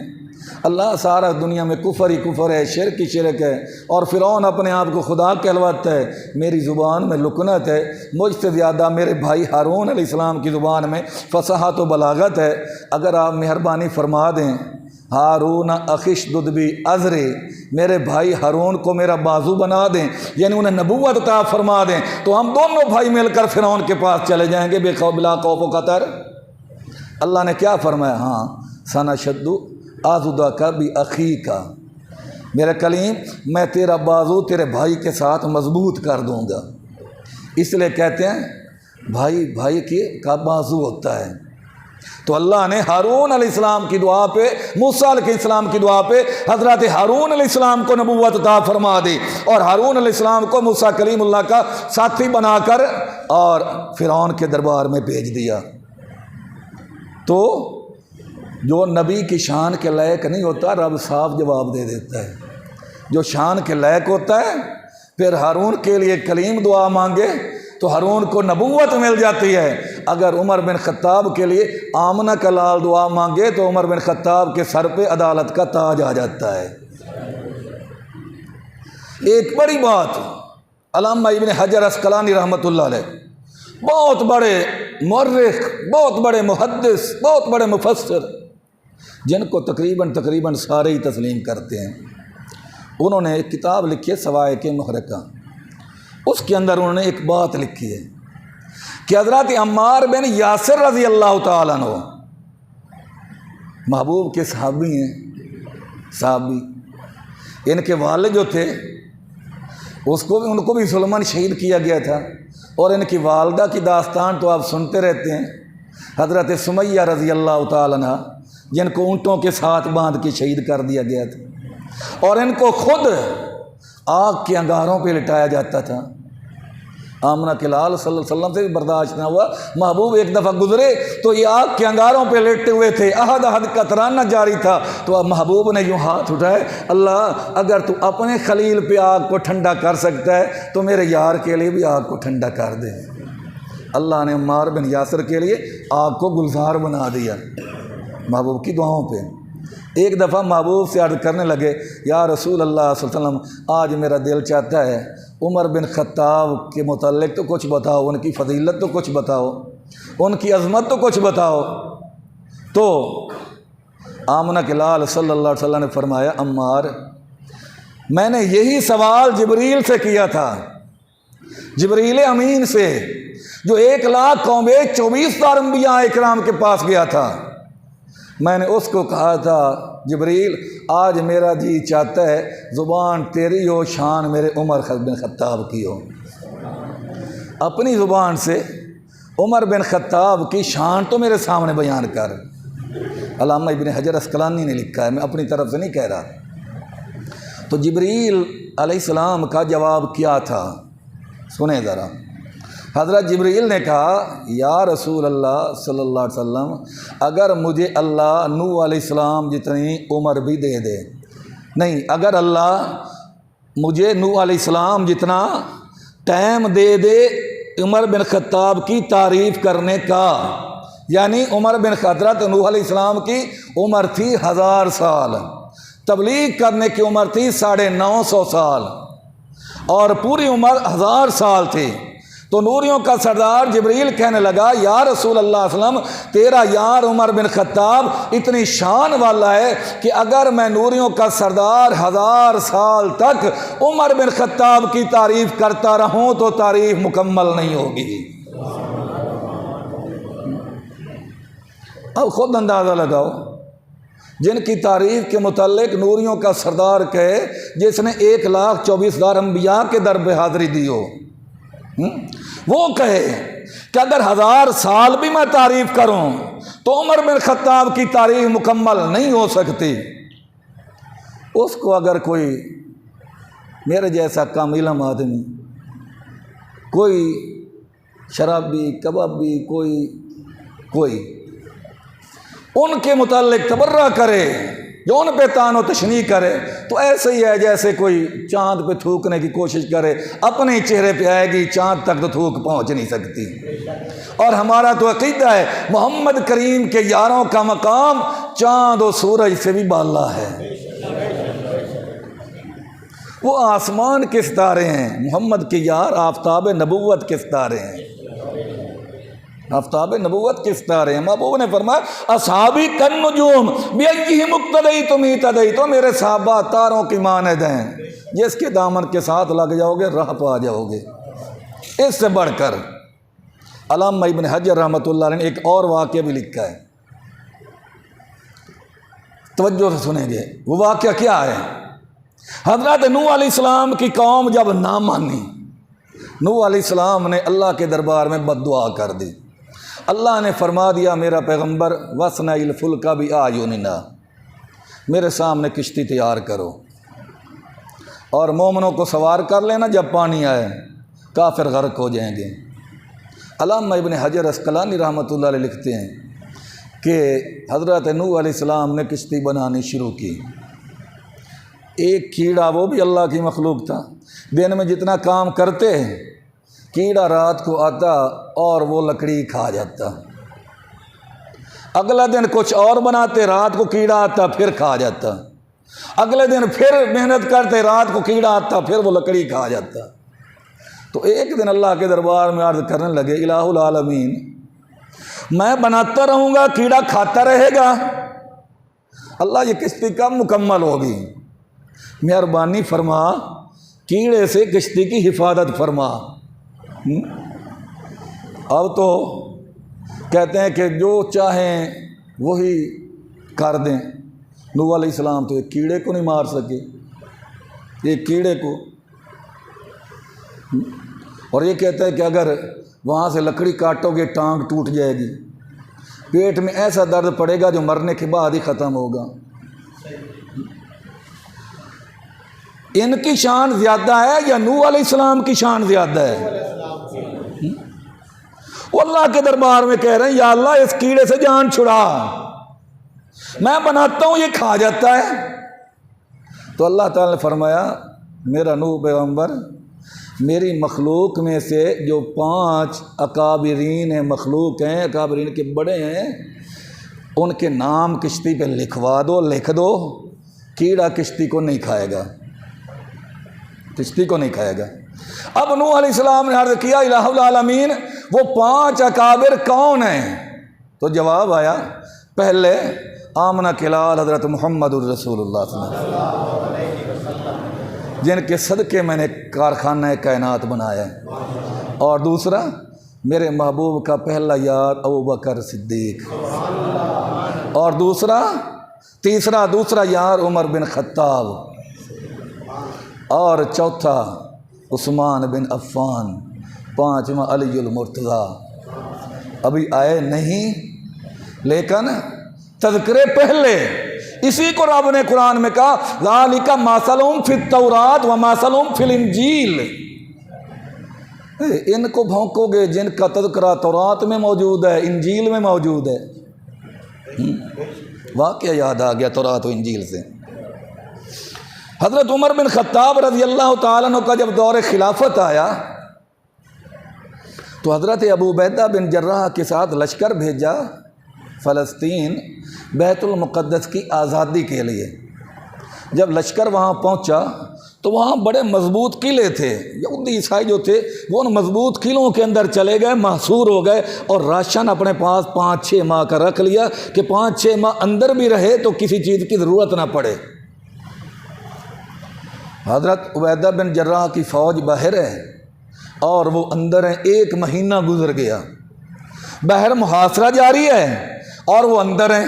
اللہ سارا دنیا میں کفر ہی کفر ہے، شرک ہی شرک ہے، اور فرعون اپنے آپ کو خدا کہلواتا ہے۔ میری زبان میں لکنت ہے، مجھ سے زیادہ میرے بھائی ہارون علیہ السلام کی زبان میں فصاحت و بلاغت ہے۔ اگر آپ مہربانی فرما دیں ہارون اخشدد بی ازرے، میرے بھائی ہارون کو میرا بازو بنا دیں، یعنی انہیں نبوت عطا فرما دیں، تو ہم دونوں بھائی مل کر فرعون کے پاس چلے جائیں گے بلا خوف و خطر۔ اللہ نے کیا فرمایا؟ ہاں سنشد آزدک بأخیک، میرے کلیم میں تیرا بازو تیرے بھائی کے ساتھ مضبوط کر دوں گا۔ اس لیے کہتے ہیں بھائی کا بازو ہوتا ہے۔ تو اللہ نے ہارون علیہ السلام کی دعا پہ، موسیٰ علیہ السلام کی دعا پہ حضرت ہارون علیہ السلام کو نبوت عطا فرما دی، اور ہارون علیہ السلام کو موسیٰ کلیم اللہ کا ساتھی بنا کر اور فرعون کے دربار میں بھیج دیا۔ تو جو نبی کی شان کے لائق نہیں ہوتا رب صاف جواب دے دیتا ہے، جو شان کے لائق ہوتا ہے پھر ہارون کے لیے کلیم دعا مانگے تو ہارون کو نبوت مل جاتی ہے۔ اگر عمر بن خطاب کے لیے آمنہ کا لال دعا مانگے تو عمر بن خطاب کے سر پہ عدالت کا تاج آ جاتا ہے۔ ایک بڑی بات، علامہ ابن حجر عسقلانی رحمۃ اللہ علیہ، بہت بڑے مورخ، بہت بڑے محدث، بہت بڑے مفسر، جن کو تقریباً سارے ہی تسلیم کرتے ہیں، انہوں نے ایک کتاب لکھی ہے سوائق محرقہ۔ اس کے اندر انہوں نے ایک بات لکھی ہے کہ حضرت عمار بن یاسر رضی اللہ تعالیٰ عنہ محبوب کے صحابی ہیں، صحابی، ان کے والد جو تھے ان کو بھی سلمان شہید کیا گیا تھا، اور ان کی والدہ کی داستان تو آپ سنتے رہتے ہیں، حضرت سمیہ رضی اللہ تعالیٰ عنہ، جن کو اونٹوں کے ساتھ باندھ کے شہید کر دیا گیا تھا، اور ان کو خود آگ کے انگاروں پہ لٹایا جاتا تھا۔ آمنہ کے لال صلی اللہ علیہ وسلم سے بھی برداشت نہ ہوا، محبوب ایک دفعہ گزرے تو یہ آگ کے انگاروں پہ لیٹے ہوئے تھے، احد احد کا ترانہ جاری تھا، تو اب محبوب نے یوں ہاتھ اٹھائے، اللہ اگر تو اپنے خلیل پہ آگ کو ٹھنڈا کر سکتا ہے تو میرے یار کے لیے بھی آگ کو ٹھنڈا کر دے۔ اللہ نے عمار بن یاسر کے لیے آگ کو گلزار بنا دیا محبوب کی دعاؤں پہ۔ ایک دفعہ محبوب سے عرض کرنے لگے، یا رسول اللہ صلی اللہ علیہ وسلم آج میرا دل چاہتا ہے عمر بن خطاب کے متعلق تو کچھ بتاؤ، ان کی فضیلت تو کچھ بتاؤ، ان کی عظمت تو کچھ بتاؤ۔ تو آمنہ کے لال صلی اللہ علیہ وسلم نے فرمایا، عمار میں نے یہی سوال جبریل سے کیا تھا، جبریل امین سے، جو 1,24,000 انبیاء اکرام کے پاس گیا تھا۔ میں نے اس کو کہا تھا، جبریل آج میرا جی چاہتا ہے زبان تیری ہو، شان میرے عمر بن خطاب کی ہو۔ اپنی زبان سے عمر بن خطاب کی شان تو میرے سامنے بیان کر۔ علامہ ابن حجر عسقلانی نے لکھا ہے، میں اپنی طرف سے نہیں کہہ رہا۔ تو جبریل علیہ السلام کا جواب کیا تھا، سنیں ذرا۔ حضرت جبریل نے کہا، یا رسول اللہ صلی اللہ علیہ وسلم اگر مجھے اللہ نوح علیہ السلام جتنی عمر بھی دے دے، نہیں اگر اللہ مجھے نوح علیہ السلام جتنا ٹائم دے دے عمر بن خطاب کی تعریف کرنے کا، یعنی عمر بن حضرت نوح علیہ السلام کی عمر تھی 1000 سال، تبلیغ کرنے کی عمر تھی 950 سال، اور پوری عمر 1000 سال تھی، تو نوریوں کا سردار جبریل کہنے لگا یا رسول اللہ صلی اللہ علیہ وسلم تیرا یار عمر بن خطاب اتنی شان والا ہے کہ اگر میں نوریوں کا سردار 1000 سال تک عمر بن خطاب کی تعریف کرتا رہوں تو تعریف مکمل نہیں ہوگی۔ اب خود اندازہ لگاؤ، جن کی تعریف کے متعلق نوریوں کا سردار کہے، جس نے 1,24,000 انبیاء کے در پہ حاضری دی ہو، وہ کہے کہ اگر 1000 سال بھی میں تعریف کروں تو عمر بن خطاب کی تعریف مکمل نہیں ہو سکتی، اس کو اگر کوئی میرے جیسا کم علم آدمی، کوئی شرابی کبابی، کوئی ان کے متعلق تبرہ کرے، جو ان پہ طعن و تشنیع کرے، تو ایسے ہی ہے جیسے کوئی چاند پہ تھوکنے کی کوشش کرے، اپنے چہرے پہ آئے گی، چاند تک تو تھوک پہنچ نہیں سکتی۔ اور ہمارا تو عقیدہ ہے محمد کریم کے یاروں کا مقام چاند و سورج سے بھی بالا ہے۔ وہ آسمان کے ستارے ہیں، محمد کے یار آفتاب نبوت کے ستارے ہیں، آفتاب نبوت کے ستارے ہیں۔ محبوب نے فرمایا اصحابی کن نجوم بأیہم اقتدیتم اہتدیتم، میرے صحابہ تاروں کی مانند ہیں، جس کے دامن کے ساتھ لگ جاؤ گے راہ پا جاؤ گے۔ اس سے بڑھ کر علامہ ابن حجر رحمۃ اللہ علیہ نے ایک اور واقعہ بھی لکھا ہے، توجہ سے سنیں گے۔ وہ واقعہ کیا ہے؟ حضرت نوح علیہ السلام کی قوم جب نہ مانی، نوح علیہ السلام نے اللہ کے دربار میں بد دعا کر دی۔ اللہ نے فرما دیا میرا پیغمبر وَاصْنَعِ الْفُلْكَ بِأَعْيُنِنَا، میرے سامنے کشتی تیار کرو اور مومنوں کو سوار کر لینا، جب پانی آئے کافر غرق ہو جائیں گے۔ علامہ ابن حجر عسقلانی رحمۃ اللہ علیہ لکھتے ہیں کہ حضرت نوح علیہ السلام نے کشتی بنانی شروع کی۔ ایک کیڑا، وہ بھی اللہ کی مخلوق تھا، دن میں جتنا کام کرتے کیڑا رات کو آتا اور وہ لکڑی کھا جاتا، اگلا دن کچھ اور بناتے، رات کو کیڑا آتا پھر کھا جاتا، اگلے دن پھر محنت کرتے، رات کو کیڑا آتا پھر وہ لکڑی کھا جاتا۔ تو ایک دن اللہ کے دربار میں عرض کرنے لگے الہ العالمین، میں بناتا رہوں گا کیڑا کھاتا رہے گا، اللہ یہ کشتی کب مکمل ہوگی؟ مہربانی فرما کیڑے سے کشتی کی حفاظت فرما۔ اب تو کہتے ہیں کہ جو چاہیں وہی کر دیں۔ نوح علیہ السلام تو ایک کیڑے کو نہیں مار سکے، ایک کیڑے کو، اور یہ کہتا ہے کہ اگر وہاں سے لکڑی کاٹو گے ٹانگ ٹوٹ جائے گی، پیٹ میں ایسا درد پڑے گا جو مرنے کے بعد ہی ختم ہوگا۔ ان کی شان زیادہ ہے یا نوح علیہ السلام کی شان زیادہ ہے؟ وہ اللہ کے دربار میں کہہ رہے ہیں یا اللہ اس کیڑے سے جان چھڑا، میں بناتا ہوں یہ کھا جاتا ہے۔ تو اللہ تعالیٰ نے فرمایا میرا نوح پیغمبر، میری مخلوق میں سے جو 5 اکابرین مخلوق ہیں، اکابرین کے بڑے ہیں، ان کے نام کشتی پہ لکھوا دو، لکھ دو، کیڑا کشتی کو نہیں کھائے گا، کشتی کو نہیں کھائے گا۔ اب نوح علیہ السلام نے عرض کیا الہ العالمین وہ 5 اکابر کون ہیں؟ تو جواب آیا پہلے آمنہ کلال حضرت محمد الرسول اللہ صلی اللہ علیہ وسلم، جن کے صدقے میں نے کارخانہ کائنات بنایا ہے، اور دوسرا میرے محبوب کا پہلا یار ابوبکر صدیق، اور دوسرا یار عمر بن خطاب، اور چوتھا عثمان بن عفان، 5واں علی المرتضیٰ۔ ابھی آئے نہیں لیکن تذکرے پہلے، اسی کو رب نے قرآن میں کہا ذالک مثلہم فی التوراۃ و مثلہم فی الانجیل۔ ان کو بھونکو گے جن کا تذکرہ تورات میں موجود ہے، انجیل میں موجود ہے۔ واقعہ یاد آ گیا تورات و انجیل سے۔ حضرت عمر بن خطاب رضی اللہ تعالیٰ عنہ کا جب دور خلافت آیا تو حضرت ابو عبیدہ بن جراح کے ساتھ لشکر بھیجا فلسطین بیت المقدس کی آزادی کے لیے۔ جب لشکر وہاں پہنچا تو وہاں بڑے مضبوط قلعے تھے، یہودی عیسائی جو تھے وہ ان مضبوط قلعوں کے اندر چلے گئے، محصور ہو گئے، اور راشن اپنے پاس 5-6 ماہ کا رکھ لیا کہ 5-6 ماہ اندر بھی رہے تو کسی چیز کی ضرورت نہ پڑے۔ حضرت عبیدہ بن جراح کی فوج باہر ہے اور وہ اندر ہیں، 1 مہینہ گزر گیا، باہر محاصرہ جاری ہے اور وہ اندر ہیں۔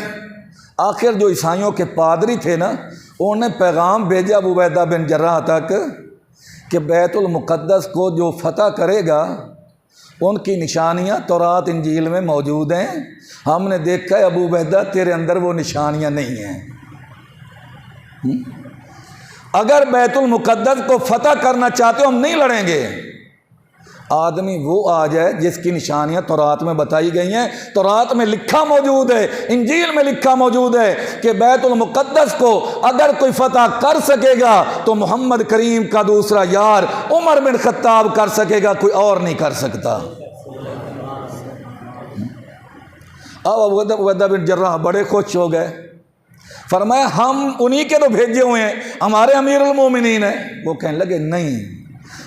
آخر جو عیسائیوں کے پادری تھے نا، انہوں نے پیغام بھیجا ابو عبیدہ بن جراح تک کہ بیت المقدس کو جو فتح کرے گا ان کی نشانیاں تورات انجیل میں موجود ہیں، ہم نے دیکھا ہے ابو عبیدہ تیرے اندر وہ نشانیاں نہیں ہیں۔ اگر بیت المقدس کو فتح کرنا چاہتے ہو ہم نہیں لڑیں گے، آدمی وہ آ جائے جس کی نشانیاں تورات میں بتائی گئی ہیں، تورات میں لکھا موجود ہے، انجیل میں لکھا موجود ہے کہ بیت المقدس کو اگر کوئی فتح کر سکے گا تو محمد کریم کا دوسرا یار عمر بن خطاب کر سکے گا، کوئی اور نہیں کر سکتا۔ اب عبیدہ بن جراح بڑے خوش ہو گئے، فرمایا ہم انہی کے تو بھیجے ہوئے ہیں، ہمارے امیر المومنین ہیں۔ وہ کہنے لگے نہیں،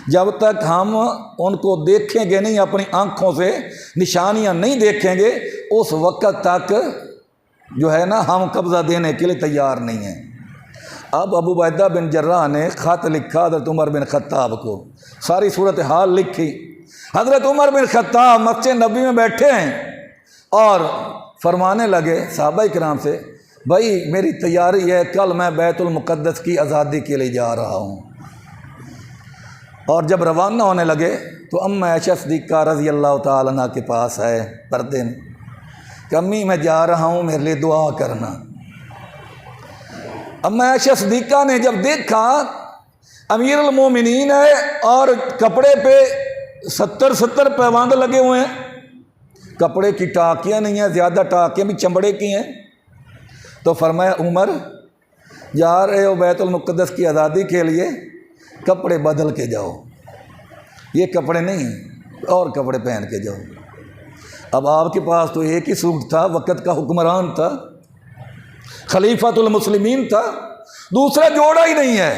جب تک ہم ان کو دیکھیں گے نہیں، اپنی آنکھوں سے نشانیاں نہیں دیکھیں گے، اس وقت تک جو ہے نا ہم قبضہ دینے کے لیے تیار نہیں ہیں۔ اب ابو عبیدہ بن جراح نے خط لکھا حضرت عمر بن خطاب کو، ساری صورتحال لکھی۔ حضرت عمر بن خطاب مسجد نبی میں بیٹھے ہیں اور فرمانے لگے صحابہ کرام سے، بھائی میری تیاری ہے، کل میں بیت المقدس کی آزادی کے لیے جا رہا ہوں۔ اور جب روانہ ہونے لگے تو ام عائشہ صدیقہ رضی اللہ تعالیٰ عنہ کے پاس آئے پردے میں کہ امی میں جا رہا ہوں، میرے لیے دعا کرنا۔ ام عائشہ صدیقہ نے جب دیکھا امیر المومنین ہے اور کپڑے پہ 70 پیوند لگے ہوئے ہیں، کپڑے کی ٹاکیاں نہیں ہیں، زیادہ ٹاکیاں بھی چمڑے کی ہیں، تو فرمایا عمر جا رہے ہو بیت المقدس کی آزادی کے لیے، کپڑے بدل کے جاؤ، یہ کپڑے نہیں اور کپڑے پہن کے جاؤ۔ اب آپ کے پاس تو ایک ہی سوٹ تھا، وقت کا حکمران تھا، خلیفۃ المسلمین تھا، دوسرا جوڑا ہی نہیں ہے،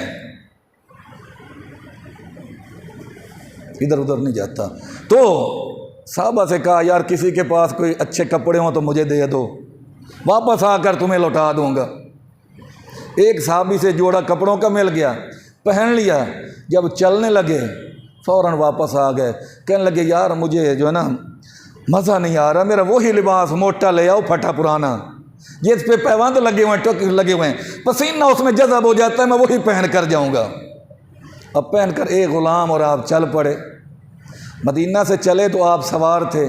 ادھر ادھر نہیں جاتا۔ تو صحابہ سے کہا یار کسی کے پاس کوئی اچھے کپڑے ہوں تو مجھے دے دو، واپس آ کر تمہیں لوٹا دوں گا۔ ایک صحابی سے جوڑا کپڑوں کا مل گیا، پہن لیا، جب چلنے لگے فوراً واپس آ گئے، کہنے لگے یار مجھے جو ہے نا مزہ نہیں آ رہا، میرا وہی لباس موٹا لے آؤ پھٹا پرانا، جس پہ پیوند لگے ہوئے ہیں، ٹوک لگے ہوئے ہیں، پسینہ اس میں جذب ہو جاتا ہے، میں وہی پہن کر جاؤں گا۔ اب پہن کر ایک غلام اور آپ چل پڑے۔ مدینہ سے چلے تو آپ سوار تھے،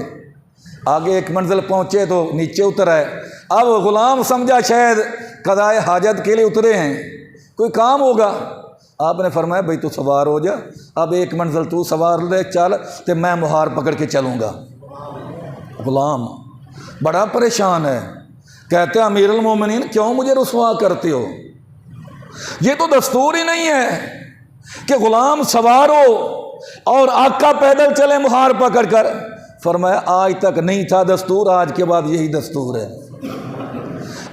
آگے ایک منزل پہنچے تو نیچے اتر آئے۔ اب غلام سمجھا شاید قضائے حاجت کے لیے اترے ہیں، کوئی کام ہوگا۔ آپ نے فرمایا بھئی تو سوار ہو جا، اب ایک منزل تو سوار لے چل تو میں مہار پکڑ کے چلوں گا۔ غلام بڑا پریشان ہے، کہتے ہیں امیر المومنین کیوں مجھے رسوا کرتے ہو؟ یہ تو دستور ہی نہیں ہے کہ غلام سوار ہو اور آقا پیدل چلے مہار پکڑ کر۔ فرمایا آج تک نہیں تھا دستور، آج کے بعد یہی دستور ہے،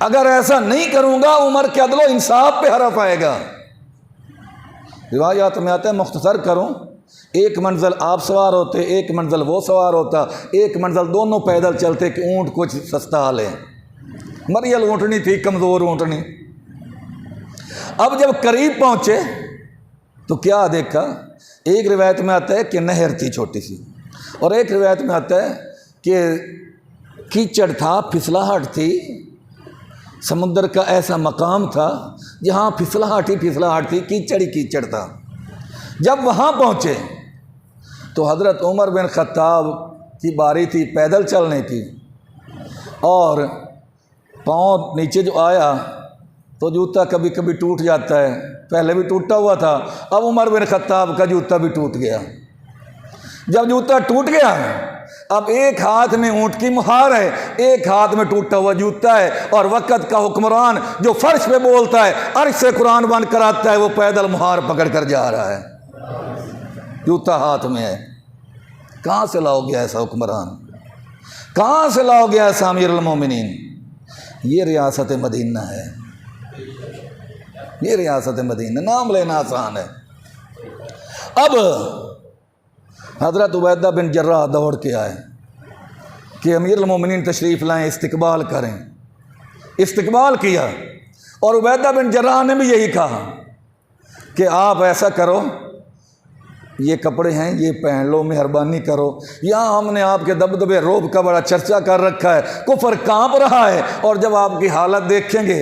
اگر ایسا نہیں کروں گا عمر کے عدل و انصاف پہ حرف آئے گا۔ روایات میں آتا ہے، مختصر کروں، ایک منزل آپ سوار ہوتے، ایک منزل وہ سوار ہوتا، ایک منزل دونوں پیدل چلتے کہ اونٹ کچھ سستا لے، مریل اونٹنی تھی، کمزور اونٹنی۔ اب جب قریب پہنچے تو کیا دیکھا، ایک روایت میں آتا ہے کہ نہر تھی چھوٹی سی، اور ایک روایت میں آتا ہے کہ کیچڑ تھا، پھسلاہٹ تھی، سمندر کا ایسا مقام تھا جہاں پھسلاہٹ ہی پھسلاہٹ تھی، کیچڑ ہی کیچڑ تھا۔ جب وہاں پہنچے تو حضرت عمر بن خطاب کی باری تھی پیدل چلنے کی، اور پاؤں نیچے جو آیا تو جوتا کبھی کبھی ٹوٹ جاتا ہے، پہلے بھی ٹوٹا ہوا تھا، اب عمر بن خطاب کا جوتا بھی ٹوٹ گیا۔ جب جوتا ٹوٹ گیا، اب ایک ہاتھ میں اونٹ کی مہار ہے، ایک ہاتھ میں ٹوٹا ہوا جوتا ہے، اور وقت کا حکمران جو فرش پہ بولتا ہے، عرش سے قرآن بند کراتا ہے، وہ پیدل مہار پکڑ کر جا رہا ہے، جوتا ہاتھ میں ہے۔ کہاں سے لاؤ گیا ایسا حکمران؟ کہاں سے لاؤ گیا ایسا امیر المومنین؟ یہ ریاست مدینہ ہے، یہ ریاست مدینہ، نام لینا آسان ہے، اب حضرت عبیدہ بن جراح دوڑ کے آئے کہ امیر المومنین تشریف لائیں، استقبال کریں۔ استقبال کیا، اور عبیدہ بن جراح نے بھی یہی کہا کہ آپ ایسا کرو، یہ کپڑے ہیں یہ پہن لو، مہربانی کرو، یہاں ہم نے آپ کے دبدبے روب کا بڑا چرچا کر رکھا ہے، کفر کانپ رہا ہے، اور جب آپ کی حالت دیکھیں گے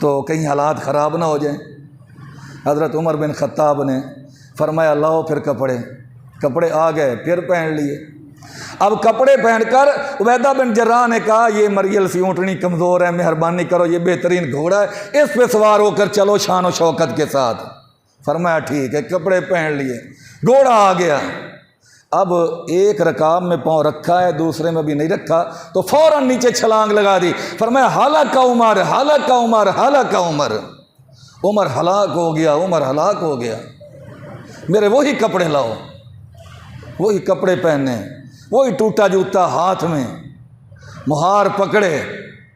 تو کہیں حالات خراب نہ ہو جائیں۔ حضرت عمر بن خطاب نے فرمایا لاؤ پھر کپڑے آ گئے، پھر پہن لیے۔ اب کپڑے پہن کر عبیدہ بن جراح نے کہا یہ مریل سی اونٹنی کمزور ہے، مہربانی کرو، یہ بہترین گھوڑا ہے، اس پہ سوار ہو کر چلو شان و شوکت کے ساتھ۔ فرمایا ٹھیک ہے، کپڑے پہن لیے، گھوڑا آ گیا۔ اب ایک رکاب میں پاؤں رکھا ہے، دوسرے میں بھی نہیں رکھا، تو فوراً نیچے چھلانگ لگا دی۔ فرمایا ہلاک عمر، ہلاک عمر، ہلاک عمر، عمر ہلاک ہو گیا، عمر ہلاک ہو گیا، میرے وہی کپڑے لاؤ، وہی کپڑے پہنے، وہی ٹوٹا جوتا ہاتھ میں، مہار پکڑے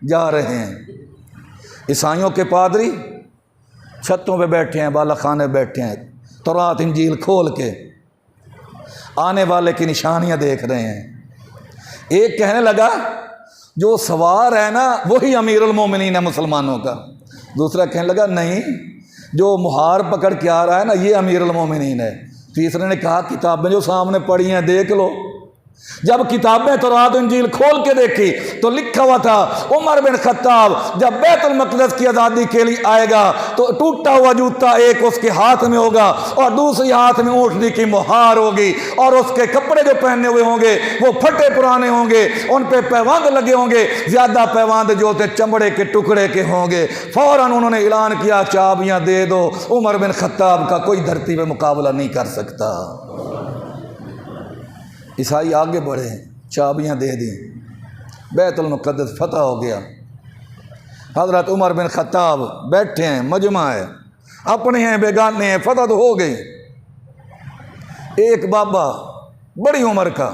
جا رہے ہیں۔ عیسائیوں کے پادری چھتوں پہ بیٹھے ہیں، بالا خانے بیٹھے ہیں، تورات انجیل کھول کے آنے والے کی نشانیاں دیکھ رہے ہیں۔ ایک کہنے لگا جو سوار ہے نا وہی امیر المومنین ہے مسلمانوں کا۔ دوسرا کہنے لگا نہیں، جو مہار پکڑ کے آ رہا ہے نا یہ امیر المومنین ہے۔ تیسرے نے کہا کتابیں جو سامنے پڑھی ہیں دیکھ لو۔ جب کتابیں تورات انجیل کھول کے دیکھی تو لکھا ہوا تھا عمر بن خطاب جب بیت المقدس کی آزادی کے لیے آئے گا تو ٹوٹا ہوا جوتا ایک اس کے ہاتھ میں ہوگا اور دوسری ہاتھ میں اونٹنی کی مہار ہوگی، اور اس کے کپڑے جو پہنے ہوئے ہوں گے وہ پھٹے پرانے ہوں گے، ان پہ پیواند لگے ہوں گے، زیادہ پیواند جو ہوتے چمڑے کے ٹکڑے کے ہوں گے۔ فوراً انہوں نے اعلان کیا چابیاں دے دو، عمر بن خطاب کا کوئی دھرتی پہ مقابلہ نہیں کر سکتا۔ عیسائی آگے بڑھے، چابیاں دے دیں، بیت المقدس فتح ہو گیا۔ حضرت عمر بن خطاب بیٹھے ہیں، مجمع ہے، اپنے ہیں بیگانے ہیں، فتح تو ہو گئی۔ ایک بابا بڑی عمر کا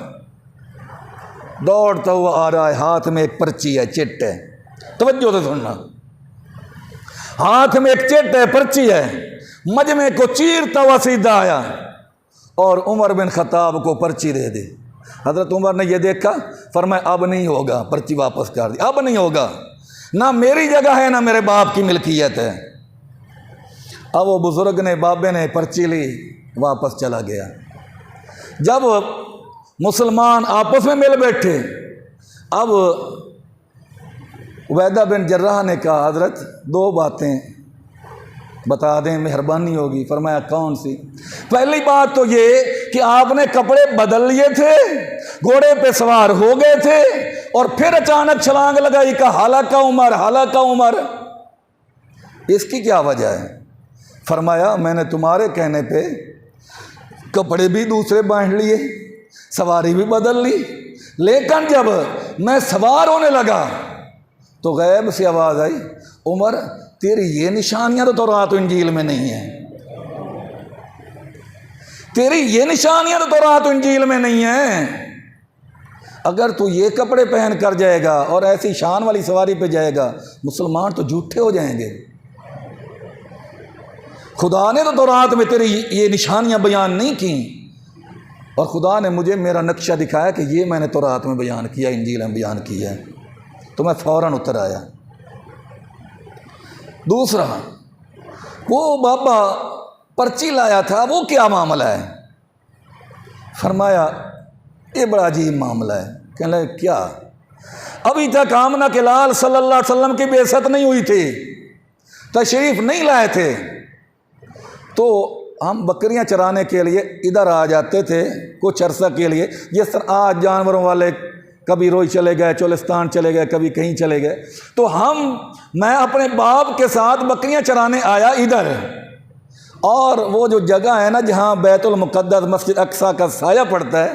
دوڑتا ہوا آ رہا ہے، ہاتھ میں ایک پرچی ہے، چٹ ہے، توجہ سے سننا، ہاتھ میں ایک چٹ ہے، پرچی ہے، مجمع کو چیرتا ہوا سیدھا آیا اور عمر بن خطاب کو پرچی دے دی۔ حضرت عمر نے یہ دیکھا، فرمایا اب نہیں ہوگا، پرچی واپس کر دی، اب نہیں ہوگا، نہ میری جگہ ہے نہ میرے باپ کی ملکیت ہے۔ اب وہ بزرگ نے، بابے نے پرچی لی، واپس چلا گیا۔ جب مسلمان آپس میں مل بیٹھے، اب عبیدہ بن جراح نے کہا حضرت دو باتیں بتا دیں، مہربانی ہوگی۔ فرمایا کون سی؟ پہلی بات تو یہ کہ آپ نے کپڑے بدل لیے تھے، گھوڑے پہ سوار ہو گئے تھے، اور پھر اچانک چھلانگ لگائی، کہا ہلاک عمر، ہلاک عمر، اس کی کیا وجہ ہے؟ فرمایا میں نے تمہارے کہنے پہ کپڑے بھی دوسرے باندھ لیے، سواری بھی بدل لی، لیکن جب میں سوار ہونے لگا تو غیب سے آواز آئی عمر تیری یہ نشانیاں تو تورات و انجیل میں نہیں ہیں، تیری یہ نشانیاں تو تورات و انجیل میں نہیں ہیں۔ اگر تو یہ کپڑے پہن کر جائے گا اور ایسی شان والی سواری پہ جائے گا مسلمان تو جھوٹے ہو جائیں گے۔ خدا نے تو تورات میں تیری یہ نشانیاں بیان نہیں کی، اور خدا نے مجھے میرا نقشہ دکھایا کہ یہ میں نے تورات میں بیان کیا، انجیل میں بیان کیا ہے، تو میں فوراً اتر آیا۔ دوسرا، وہ بابا پرچی لایا تھا، وہ کیا معاملہ ہے؟ فرمایا یہ بڑا عجیب معاملہ ہے۔ کہنے لگے کیا؟ ابھی تک آمنہ کے لال صلی اللہ علیہ وسلم کی بعثت نہیں ہوئی تھی، تشریف نہیں لائے تھے، تو ہم بکریاں چرانے کے لیے ادھر آ جاتے تھے کچھ عرصہ کے لیے، جس طرح آج جانوروں والے کبھی روئی چلے گئے، چولستان چلے گئے، کبھی کہیں چلے گئے، تو میں اپنے باپ کے ساتھ بکریاں چرانے آیا ادھر، اور وہ جو جگہ ہے نا جہاں بیت المقدس مسجد اقصیٰ کا سایہ پڑتا ہے،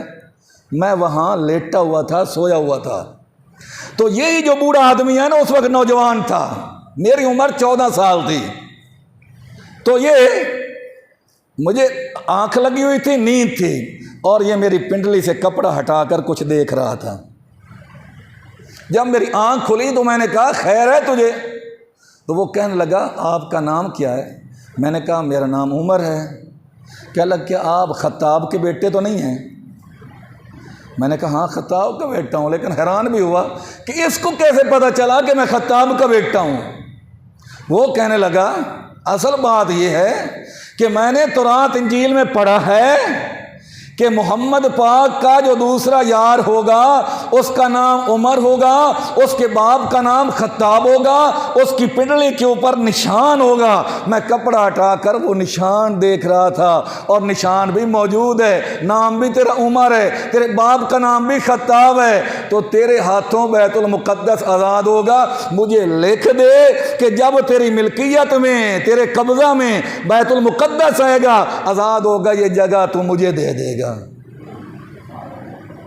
میں وہاں لیٹا ہوا تھا، سویا ہوا تھا۔ تو یہی جو بوڑھا آدمی ہے نا اس وقت نوجوان تھا، میری عمر 14 سال تھی، تو یہ مجھے آنکھ لگی ہوئی تھی، نیند تھی، اور یہ میری پنڈلی سے کپڑا ہٹا کر کچھ دیکھ رہا تھا۔ جب میری آنکھ کھلی تو میں نے کہا خیر ہے تجھے؟ تو وہ کہنے لگا آپ کا نام کیا ہے؟ میں نے کہا میرا نام عمر ہے۔ کہنے لگا کہ آپ خطاب کے بیٹے تو نہیں ہیں؟ میں نے کہا ہاں خطاب کا بیٹا ہوں، لیکن حیران بھی ہوا کہ اس کو کیسے پتہ چلا کہ میں خطاب کا بیٹا ہوں؟ وہ کہنے لگا اصل بات یہ ہے کہ میں نے تورات انجیل میں پڑھا ہے کہ محمد پاک کا جو دوسرا یار ہوگا اس کا نام عمر ہوگا، اس کے باپ کا نام خطاب ہوگا، اس کی پنڈلی کے اوپر نشان ہوگا۔ میں کپڑا ہٹا کر وہ نشان دیکھ رہا تھا، اور نشان بھی موجود ہے، نام بھی تیرا عمر ہے، تیرے باپ کا نام بھی خطاب ہے، تو تیرے ہاتھوں بیت المقدس آزاد ہوگا۔ مجھے لکھ دے کہ جب تیری ملکیت میں، تیرے قبضہ میں بیت المقدس آئے گا، آزاد ہوگا، یہ جگہ تو مجھے دے دے گا،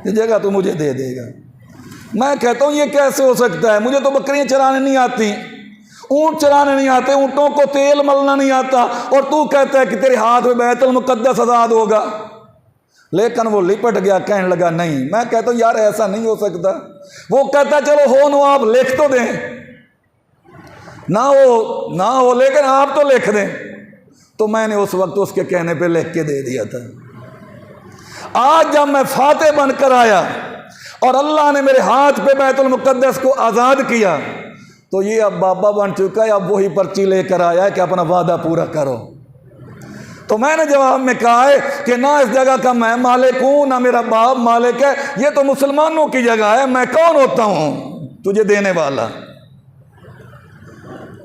یہ جگہ تو مجھے دے دے گا۔ میں کہتا ہوں یہ کیسے ہو سکتا ہے؟ مجھے تو بکریاں چرانے نہیں آتی، اونٹ چرانے نہیں آتے، اونٹوں کو تیل ملنا نہیں آتا، اور تو کہتا ہے کہ تیرے ہاتھ میں بیت المقدس آزاد ہوگا۔ لیکن وہ لپٹ گیا، کہنے لگا نہیں۔ میں کہتا ہوں یار ایسا نہیں ہو سکتا۔ وہ کہتا چلو ہو نو، آپ لکھ تو دیں، نہ ہو لیکن آپ تو لکھ دیں۔ تو میں نے اس وقت اس کے کہنے پہ لکھ کے دے دیا تھا۔ آج جب میں فاتح بن کر آیا اور اللہ نے میرے ہاتھ پہ بیت المقدس کو آزاد کیا، تو یہ اب بابا بن چکا ہے، اب وہی پرچی لے کر آیا ہے کہ اپنا وعدہ پورا کرو۔ تو میں نے جواب میں کہا ہے کہ نہ اس جگہ کا میں مالک ہوں، نہ میرا باپ مالک ہے، یہ تو مسلمانوں کی جگہ ہے، میں کون ہوتا ہوں تجھے دینے والا؟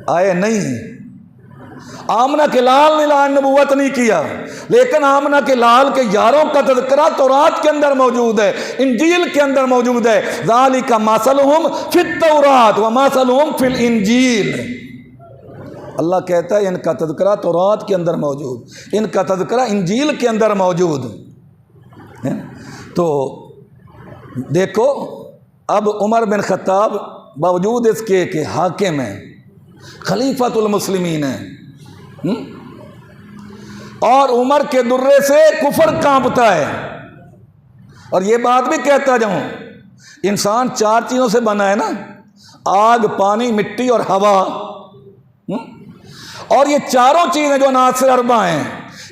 آئے نہیں۔ آمنہ کے لال نے اعلان نبوت نہیں کیا، لیکن آمنہ کے لال کے یاروں کا تذکرہ تورات کے اندر موجود ہے، انجیل کے اندر موجود ہے۔ ذالک مثلہم فی التوراۃ ومثلہم فی الانجیل۔ اللہ کہتا ہے ان کا تذکرہ تورات کے اندر موجود، ان کا تذکرہ انجیل کے اندر موجود ہے۔ تو دیکھو اب عمر بن خطاب باوجود اس کے کہ حاکم ہیں، خلیفۃ المسلمین ہیں، اور عمر کے درے سے کفر کانپتا ہے۔ اور یہ بات بھی کہتا جاؤں، انسان 4 چیزوں سے بنا ہے نا، آگ، پانی، مٹی اور ہوا، اور یہ چاروں چیزیں جو عناصر اربع ہیں،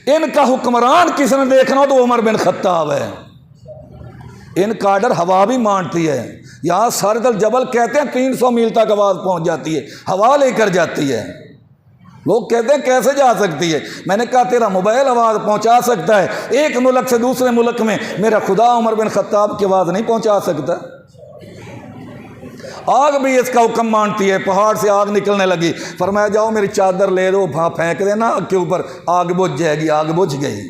ان کا حکمران کس نے دیکھنا ہو تو عمر بن خطاب ہے۔ ان کا آرڈر ہوا بھی مانتی ہے، یہاں سارد الجبل کہتے ہیں 300 میل تک آواز پہنچ جاتی ہے، ہوا لے کر جاتی ہے۔ لوگ کہتے ہیں کیسے جا سکتی ہے؟ میں نے کہا تیرا موبائل آواز پہنچا سکتا ہے، ایک ملک سے دوسرے ملک میں، میرا خدا عمر بن خطاب کی آواز نہیں پہنچا سکتا۔ آگ بھی اس کا حکم مانتی ہے، پہاڑ سے آگ نکلنے لگی، فرمایا جاؤ میری چادر لے دو، پھینک دینا آگ کے اوپر، آگ بجھ جائے گی، آگ بجھ گئی۔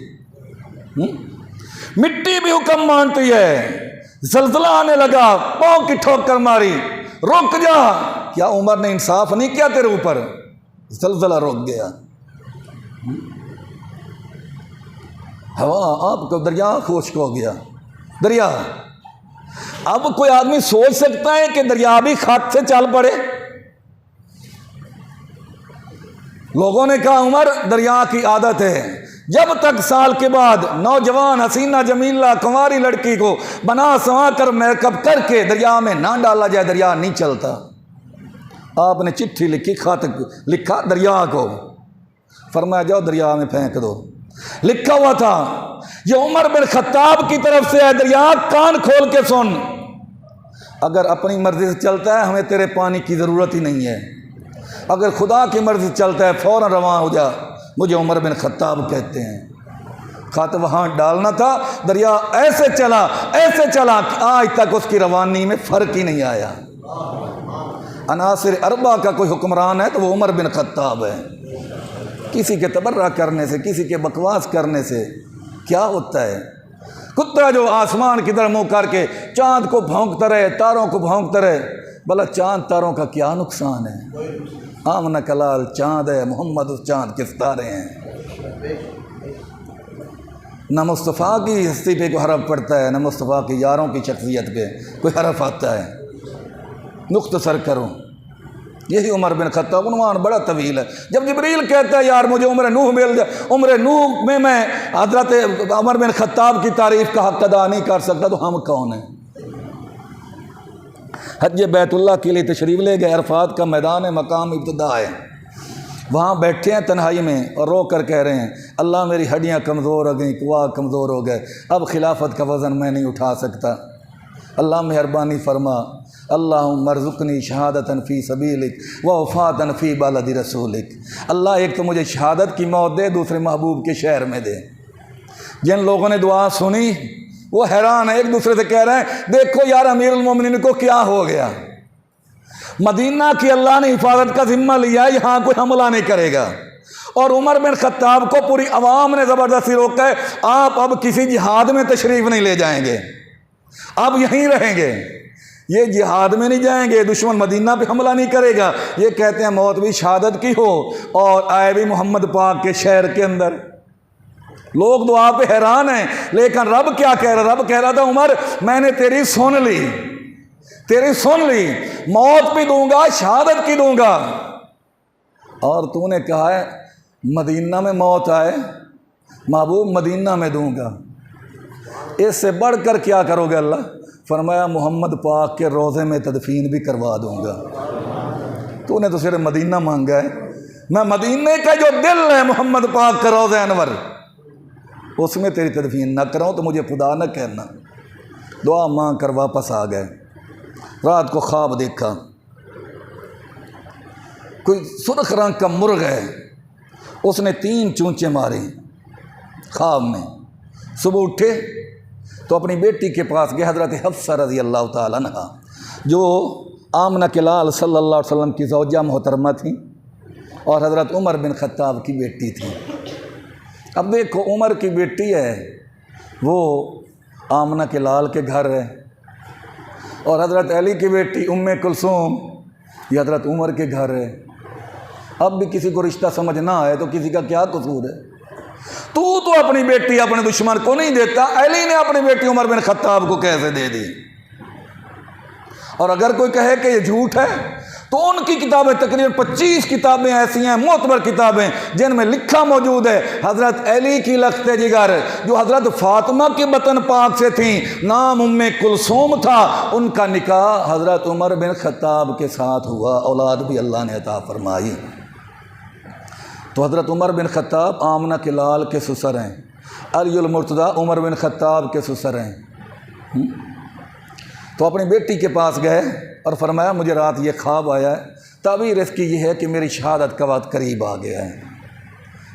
مٹی بھی حکم مانتی ہے، زلزلہ آنے لگا، پاؤں کی ٹھوکر ماری، رک جا، کیا عمر نے انصاف نہیں کیا تیرے اوپر؟ زلزلہ رک گیا۔ ہوا آپ کو، دریا خشک ہو گیا، دریا۔ اب کوئی آدمی سوچ سکتا ہے کہ دریا بھی خط سے چل پڑے؟ لوگوں نے کہا عمر دریا کی عادت ہے، جب تک سال کے بعد نوجوان حسینہ جمیلہ کنواری لڑکی کو بنا سنوا کر میک اپ کر کے دریا میں نہ ڈالا جائے دریا نہیں چلتا۔ آپ نے چٹھی لکھی، خط لکھا دریا کو، فرمایا جاؤ دریا میں پھینک دو۔ لکھا ہوا تھا یہ عمر بن خطاب کی طرف سے ہے، دریا کان کھول کے سن، اگر اپنی مرضی سے چلتا ہے ہمیں تیرے پانی کی ضرورت ہی نہیں ہے، اگر خدا کی مرضی سے چلتا ہے فوراً رواں ہو جا، مجھے عمر بن خطاب کہتے ہیں۔ خط وہاں ڈالنا تھا، دریا ایسے چلا کہ آج تک اس کی روانی میں فرق ہی نہیں آیا۔ عناصر اربع کا کوئی حکمران ہے تو وہ عمر بن خطاب ہے۔ کسی کے تبرہ کرنے سے، کسی کے بکواس کرنے سے کیا ہوتا ہے؟ کتا جو آسمان کی طرف منہ کر کے چاند کو بھونکتا رہے، تاروں کو بھونکتا رہے، بھلا چاند تاروں کا کیا نقصان ہے؟ آمنہ کا لال چاند ہے، محمد اس چاند کے ستارے ہیں۔ نہ مصطفیٰ کی ہستی پہ کوئی حرف پڑتا ہے، نہ مصطفیٰ کی یاروں کی شخصیت پہ کوئی حرف آتا ہے۔ مختصر کروں، یہی عمر بن خطاب، عنوان بڑا طویل ہے۔ جب جبریل کہتا ہے یار مجھے عمر نوح مل جائے، عمر نوح میں حضرت عمر بن خطاب کی تعریف کا حق ادا نہیں کر سکتا، تو ہم کون ہیں؟ حج بیت اللہ کے لیے تشریف لے گئے، عرفات کا میدان ہے، مقام ابتدا ہے، وہاں بیٹھے ہیں تنہائی میں اور رو کر کہہ رہے ہیں اللہ میری ہڈیاں کمزور ہو گئیں، قوا کمزور ہو گئے، اب خلافت کا وزن میں نہیں اٹھا سکتا، اللہ مہربانی فرما، اللہم ارزقنی شہادتاً فی سبیلک و وفاتاً فی بلد رسولک، اللہ ایک تو مجھے شہادت کی موت دے، دوسرے محبوب کے شہر میں دے۔ جن لوگوں نے دعا سنی وہ حیران ہے، ایک دوسرے سے کہہ رہے ہیں دیکھو یار امیر المومنین کو کیا ہو گیا، مدینہ کی اللہ نے حفاظت کا ذمہ لیا، یہاں کوئی حملہ نہیں کرے گا، اور عمر بن خطاب کو پوری عوام نے زبردستی روکا ہے، آپ اب کسی جہاد میں تشریف نہیں لے جائیں گے، اب یہیں رہیں گے، یہ جہاد میں نہیں جائیں گے، دشمن مدینہ پہ حملہ نہیں کرے گا، یہ کہتے ہیں موت بھی شہادت کی ہو اور آئے بھی محمد پاک کے شہر کے اندر۔ لوگ دعا پہ حیران ہیں، لیکن رب کیا کہہ رہا؟ رب کہہ رہا تھا عمر میں نے تیری سن لی، موت بھی دوں گا، شہادت کی دوں گا، اور تو نے کہا ہے مدینہ میں موت آئے، محبوب مدینہ میں دوں گا، اس سے بڑھ کر کیا کرو گے؟ اللہ فرمایا محمد پاک کے روضے میں تدفین بھی کروا دوں گا۔ تو نے تو صرف مدینہ مانگا ہے، میں مدینہ کا جو دل ہے محمد پاک کا روضہ انور، اس میں تیری تدفین نہ کراؤں تو مجھے خدا نہ کہنا۔ دعا مانگ کر واپس آ گئے، رات کو خواب دیکھا، کوئی سرخ رنگ کا مرغ ہے، اس نے 3 چونچے مارے خواب میں۔ صبح اٹھے تو اپنی بیٹی کے پاس گئے، حضرت حفصہ رضی اللہ تعالیٰ عنہا جو آمنہ کے لال صلی اللہ علیہ وسلم کی زوجہ محترمہ تھیں اور حضرت عمر بن خطاب کی بیٹی تھی۔ اب دیکھو عمر کی بیٹی ہے وہ آمنہ کے لال کے گھر ہے، اور حضرت علی کی بیٹی ام کلثوم یہ حضرت عمر کے گھر ہے۔ اب بھی کسی کو رشتہ سمجھ نہ آئے تو کسی کا کیا قصور ہے؟ تو اپنی بیٹی اپنے دشمن کو نہیں دیتا، علی نے اپنی بیٹی عمر بن خطاب کو کیسے دے دی؟ اور اگر کوئی کہے کہ یہ جھوٹ ہے تو ان کی کتابیں تقریباً 25 کتابیں ایسی ہیں معتبر کتابیں جن میں لکھا موجود ہے حضرت علی کی لخت جگر جو حضرت فاطمہ کے بطن پاک سے تھیں، نام ام کلثوم تھا، ان کا نکاح حضرت عمر بن خطاب کے ساتھ ہوا، اولاد بھی اللہ نے عطا فرمائی۔ تو حضرت عمر بن خطاب آمنہ کے لال کے سسر ہیں، علی المرتضیٰ عمر بن خطاب کے سسر ہیں۔ تو اپنی بیٹی کے پاس گئے اور فرمایا مجھے رات یہ خواب آیا ہے، تعبیر اس کی یہ ہے کہ میری شہادت کا وقت قریب آ گیا ہے،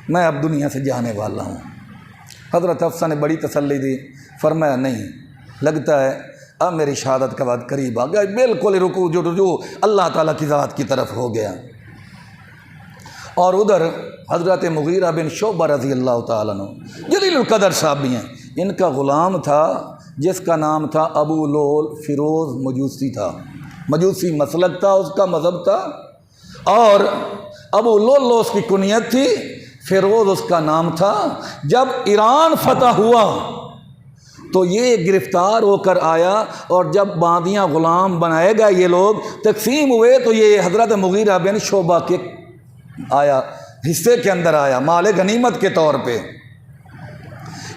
میں اب دنیا سے جانے والا ہوں۔ حضرت حفصہ نے بڑی تسلی دی، فرمایا نہیں، لگتا ہے اب میری شہادت کا وقت قریب آ گیا، بالکل رجوع اللہ تعالیٰ کی ذات کی طرف ہو گیا۔ اور ادھر حضرت مغیرہ بن شعبہ رضی اللہ تعالیٰ عنہ جلیل القدر صحابی ہیں، ان کا غلام تھا جس کا نام تھا ابو لول فیروز، مجوسی تھا، مجوسی مسلک تھا، اس کا مذہب تھا، اور ابو لول اس کی کنیت تھی، فیروز اس کا نام تھا۔ جب ایران فتح ہوا تو یہ گرفتار ہو کر آیا، اور جب باندیاں غلام بنائے گئے یہ لوگ تقسیم ہوئے تو یہ حضرت مغیرہ بن شعبہ کے آیا، حصے کے اندر آیا مال غنیمت کے طور پہ۔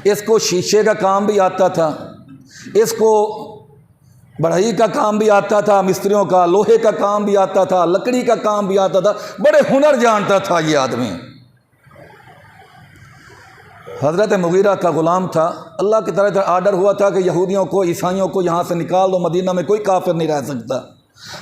اس کو شیشے کا کام بھی آتا تھا، اس کو بڑھئی کا کام بھی آتا تھا، مستریوں کا لوہے کا کام بھی آتا تھا، لکڑی کا کام بھی آتا تھا، بڑے ہنر جانتا تھا یہ آدمی۔ حضرت مغیرہ کا غلام تھا، اللہ کی طرف سے آرڈر ہوا تھا کہ یہودیوں کو عیسائیوں کو یہاں سے نکال دو، مدینہ میں کوئی کافر نہیں رہ سکتا،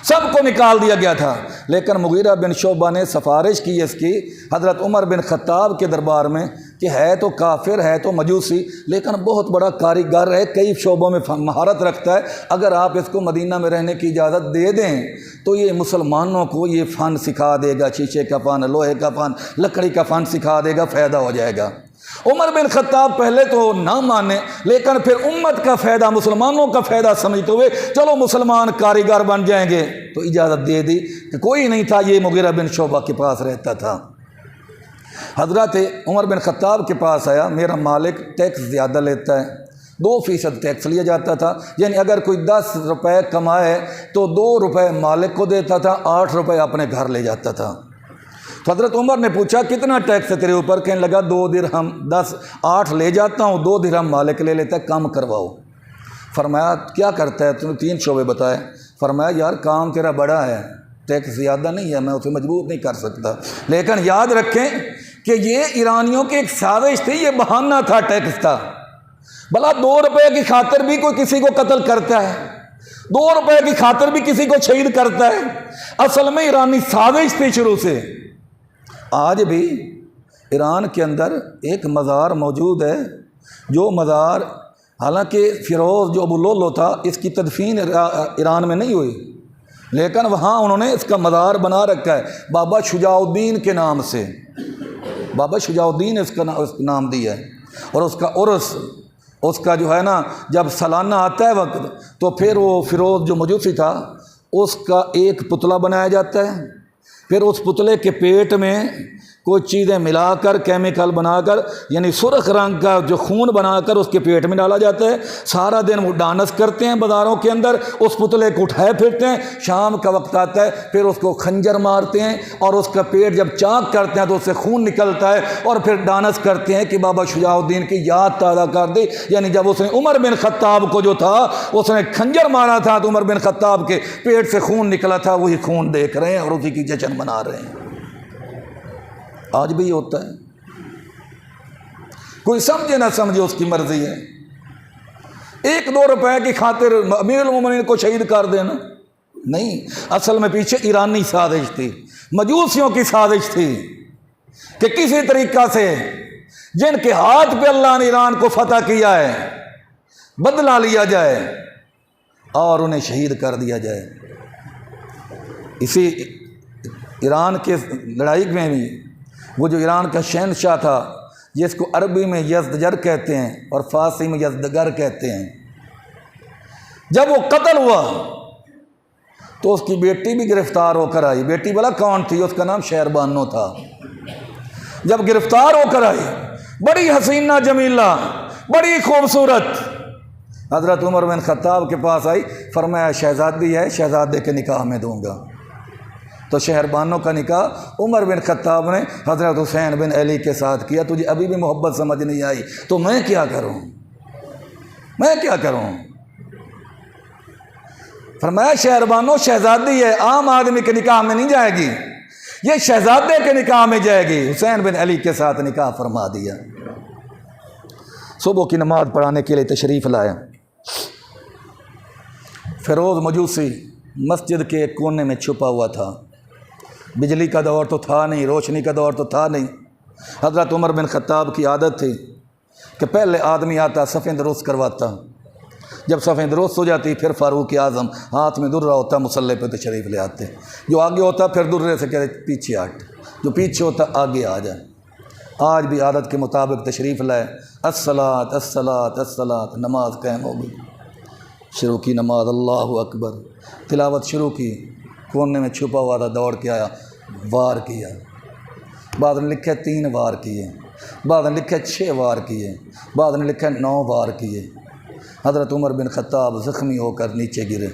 سب کو نکال دیا گیا تھا۔ لیکن مغیرہ بن شعبہ نے سفارش کی اس کی حضرت عمر بن خطاب کے دربار میں کہ ہے تو کافر، ہے تو مجوسی، لیکن بہت بڑا کاریگر ہے، کئی شعبوں میں مہارت رکھتا ہے، اگر آپ اس کو مدینہ میں رہنے کی اجازت دے دیں تو یہ مسلمانوں کو یہ فن سکھا دے گا، شیشے کا فن، لوہے کا فن، لکڑی کا فن سکھا دے گا، فائدہ ہو جائے گا۔ عمر بن خطاب پہلے تو نہ مانے، لیکن پھر امت کا فائدہ، مسلمانوں کا فائدہ سمجھتے ہوئے چلو مسلمان کاریگر بن جائیں گے، تو اجازت دے دی کہ کوئی نہیں تھا، یہ مغیرہ بن شعبہ کے پاس رہتا تھا۔ حضرت عمر بن خطاب کے پاس آیا، میرا مالک ٹیکس زیادہ لیتا ہے، 2% ٹیکس لیا جاتا تھا، یعنی اگر کوئی 10 روپے کمائے تو 2 روپے مالک کو دیتا تھا، 8 روپے اپنے گھر لے جاتا تھا۔ تو حضرت عمر نے پوچھا کتنا ٹیکس ہے تیرے اوپر؟ کہنے لگا 2 درہم، 8 لے جاتا ہوں، 2 درہم مالک لے لیتا ہے، کم کرواؤ۔ فرمایا کیا کرتا ہے؟ تم نے 3 شعبے بتائے۔ فرمایا یار کام تیرا بڑا ہے، ٹیکس زیادہ نہیں ہے، میں اسے مجبور نہیں کر سکتا، لیکن یاد رکھیں کہ یہ ایرانیوں کی ایک سازش تھی، یہ بہانہ تھا ٹیکس کا۔ بھلا 2 روپے کی خاطر بھی کوئی کسی کو قتل کرتا ہے، 2 روپے کی خاطر بھی کسی کو شہید کرتا ہے؟ اصل میں ایرانی سازش تھی شروع سے۔ آج بھی ایران کے اندر ایک مزار موجود ہے، جو مزار حالانکہ فیروز جو ابو لولو تھا اس کی تدفین ایران میں نہیں ہوئی، لیکن وہاں انہوں نے اس کا مزار بنا رکھا ہے بابا شجاع الدین کے نام سے۔ بابا شجاع الدین اس کا نام دیا ہے، اور اس کا عرس، اس کا جو ہے نا جب سالانہ آتا ہے وقت، تو پھر وہ فیروز جو مجوسی تھا اس کا ایک پتلا بنایا جاتا ہے، پھر اس پتلے کے پیٹ میں کوئی چیزیں ملا کر، کیمیکل بنا کر، یعنی سرخ رنگ کا جو خون بنا کر اس کے پیٹ میں ڈالا جاتا ہے۔ سارا دن وہ ڈانس کرتے ہیں بازاروں کے اندر، اس پتلے کو اٹھائے پھرتے ہیں، شام کا وقت آتا ہے پھر اس کو خنجر مارتے ہیں، اور اس کا پیٹ جب چاک کرتے ہیں تو اس سے خون نکلتا ہے، اور پھر ڈانس کرتے ہیں کہ بابا شجاع الدین کی یاد تازہ کر دی۔ یعنی جب اس نے عمر بن خطاب کو جو تھا اس نے خنجر مارا تھا تو عمر بن خطاب کے پیٹ سے خون نکلا تھا، وہی خون دیکھ رہے ہیں اور اسی کی جشن منا رہے ہیں۔ آج بھی یہ ہوتا ہے، کوئی سمجھے نہ سمجھے اس کی مرضی ہے۔ 1-2 روپے کی خاطر امیر المومنین کو شہید کر دینا نہیں، اصل میں پیچھے ایرانی سازش تھی، مجوسیوں کی سازش تھی کہ کسی طریقہ سے جن کے ہاتھ پہ اللہ نے ایران کو فتح کیا ہے بدلہ لیا جائے اور انہیں شہید کر دیا جائے۔ اسی ایران کے لڑائی میں بھی وہ جو ایران کا شہنشاہ تھا جس کو عربی میں یزدجر کہتے ہیں اور فارسی میں یزدگر کہتے ہیں، جب وہ قتل ہوا تو اس کی بیٹی بھی گرفتار ہو کر آئی۔ بیٹی بلا کون تھی؟ اس کا نام شہربانو تھا۔ جب گرفتار ہو کر آئی، بڑی حسینہ جمیلہ، بڑی خوبصورت، حضرت عمر بن خطاب کے پاس آئی، فرمایا شہزادی ہے، شہزادے کے نکاح میں دوں گا۔ تو شہربانوں کا نکاح عمر بن خطاب نے حضرت حسین بن علی کے ساتھ کیا۔ تجھے ابھی بھی محبت سمجھ نہیں آئی تو میں کیا کروں، میں کیا کروں؟ فرمایا شہربانو شہزادی ہے، عام آدمی کے نکاح میں نہیں جائے گی، یہ شہزادے کے نکاح میں جائے گی۔ حسین بن علی کے ساتھ نکاح فرما دیا۔ صبح کی نماز پڑھانے کے لیے تشریف لایا۔ فیروز مجوسی مسجد کے ایک کونے میں چھپا ہوا تھا، بجلی کا دور تو تھا نہیں، روشنی کا دور تو تھا نہیں۔ حضرت عمر بن خطاب کی عادت تھی کہ پہلے آدمی آتا صفیں درست کرواتا، جب صفیں درست ہو جاتی پھر فاروق اعظم ہاتھ میں درہ ہوتا مصلی پہ تشریف لے آتے، جو آگے ہوتا پھر درے سے کہتے پیچھے ہٹ، جو پیچھے ہوتا آگے آ جائے۔ آج بھی عادت کے مطابق تشریف لائے، الصلاۃ الصلاۃ الصلاۃ، نماز قائم ہو گئی، شروع کی نماز، اللہ اکبر، تلاوت شروع کی، کونے میں چھپا ہوا تھا دوڑ کے آیا، وار کیا، بعد نے لکھا 3 وار کیے، بعد نے لکھا 6 وار کیے، بعد نے لکھا 9 وار کیے۔ حضرت عمر بن خطاب زخمی ہو کر نیچے گرے،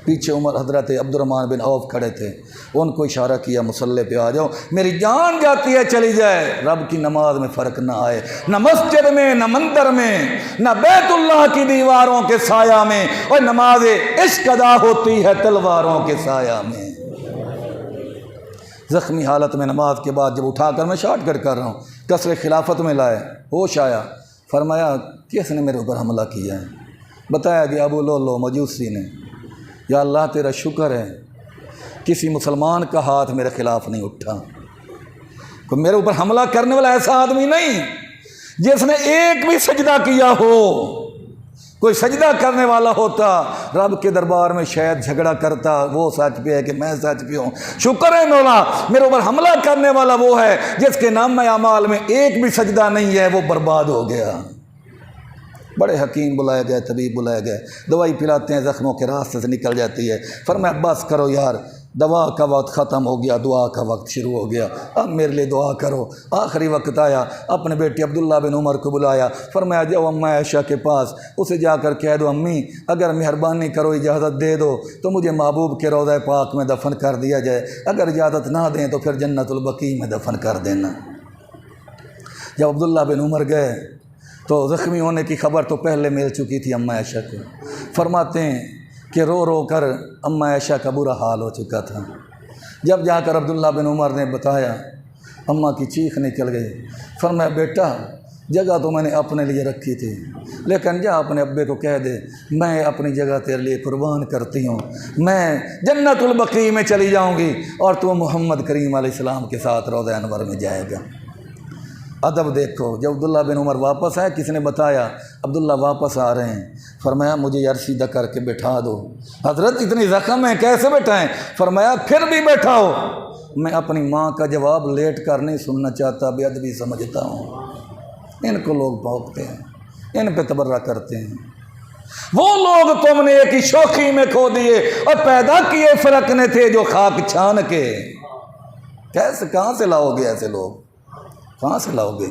پیچھے عمر حضرت عبد الرحمن بن عوف کھڑے تھے، ان کو اشارہ کیا مصلی پہ آ جاؤ، میری جان جاتی ہے چلی جائے، رب کی نماز میں فرق نہ آئے، نہ مسجد میں، نہ مندر میں، نہ بیت اللہ کی دیواروں کے سایہ میں، اور نماز عشق ادا ہوتی ہے تلواروں کے سایہ میں۔ زخمی حالت میں نماز کے بعد جب اٹھا کر میں شارٹ کٹ کر رہا ہوں، قصر خلافت میں لائے، ہوش آیا، فرمایا کس نے میرے اوپر حملہ کیا ہے؟ بتایا کہ ابو لولو مجوسی نے۔ یا اللہ تیرا شکر ہے کسی مسلمان کا ہاتھ میرے خلاف نہیں اٹھا، کوئی میرے اوپر حملہ کرنے والا ایسا آدمی نہیں جس نے ایک بھی سجدہ کیا ہو۔ کوئی سجدہ کرنے والا ہوتا رب کے دربار میں شاید جھگڑا کرتا، وہ سچ پہ ہے کہ میں سچ پہ ہوں، شکر ہے مولا میرے اوپر حملہ کرنے والا وہ ہے جس کے نام اعمال میں ایک بھی سجدہ نہیں ہے، وہ برباد ہو گیا۔ بڑے حکیم بلائے گئے، طبیب بلائے گئے، دوائی پلاتے ہیں، زخموں کے راستے سے نکل جاتی ہے۔ فرمایا بس کرو یار، دوا کا وقت ختم ہو گیا، دعا کا وقت شروع ہو گیا، اب میرے لیے دعا کرو۔ آخری وقت آیا، اپنے بیٹے عبداللہ بن عمر کو بلایا، فرمایا جاؤ اماں عائشہ کے پاس، اسے جا کر کہہ دو امی اگر مہربانی کرو اجازت دے دو تو مجھے محبوب کے روضہ پاک میں دفن کر دیا جائے، اگر اجازت نہ دیں تو پھر جنت البقیع میں دفن کر دینا۔ جب عبداللہ بن عمر گئے تو زخمی ہونے کی خبر تو پہلے مل چکی تھی اماں عائشہ کو۔ فرماتے ہیں کہ رو رو کر اماں عائشہ کا برا حال ہو چکا تھا۔ جب جا کر عبداللہ بن عمر نے بتایا، اماں کی چیخ نکل گئی۔ فرمایا بیٹا جگہ تو میں نے اپنے لیے رکھی تھی، لیکن جا اپنے ابے کو کہہ دے میں اپنی جگہ تیرے لیے قربان کرتی ہوں، میں جنت البقیع میں چلی جاؤں گی اور تو محمد کریم علیہ السلام کے ساتھ روضہ انور میں جائے گا۔ ادب دیکھو، جب عبداللہ بن عمر واپس آئے، کس نے بتایا؟ عبداللہ واپس آ رہے ہیں۔ فرمایا مجھے یار سیدھا کر کے بٹھا دو۔ حضرت اتنی زخم ہے کیسے بٹھائیں؟ فرمایا پھر بھی بیٹھاؤ، میں اپنی ماں کا جواب لیٹ کر نہیں سننا چاہتا، بے ادبی سمجھتا ہوں۔ ان کو لوگ بھونکتے ہیں، ان پہ تبرہ کرتے ہیں۔ وہ لوگ تم نے ایک ہی شوخی میں کھو دیے اور پیدا کیے فرق نے تھے جو خاک چھان کے۔ کیسے کہاں سے لاؤ گے ایسے لوگ؟ کہاں سے لاؤ گے؟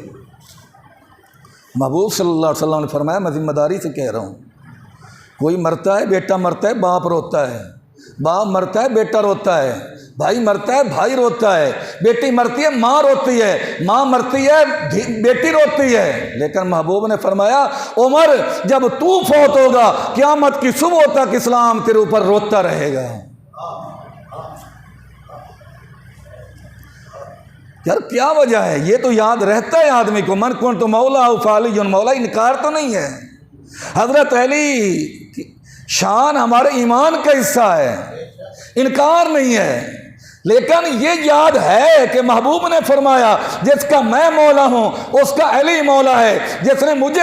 محبوب صلی اللہ علیہ وسلم نے فرمایا میں ذمہ داری سے کہہ رہا ہوں، کوئی مرتا ہے بیٹا مرتا ہے باپ روتا ہے، باپ مرتا ہے بیٹا روتا ہے، بھائی مرتا ہے بھائی روتا ہے، بیٹی مرتی ہے ماں روتی ہے، ماں مرتی ہے بیٹی روتی ہے۔ لیکن محبوب نے فرمایا عمر جب تو فوت ہوگا قیامت کی صبح تک اسلام تیرے اوپر روتا رہے گا۔ یار کیا وجہ ہے؟ یہ تو یاد رہتا ہے آدمی کو، من کن تو مولا فعلی مولا، انکار تو نہیں ہے۔ حضرت علی کی شان ہمارے ایمان کا حصہ ہے، انکار نہیں ہے، لیکن یہ یاد ہے کہ محبوب نے فرمایا جس کا میں مولا ہوں اس کا علی مولا ہے، جس نے مجھے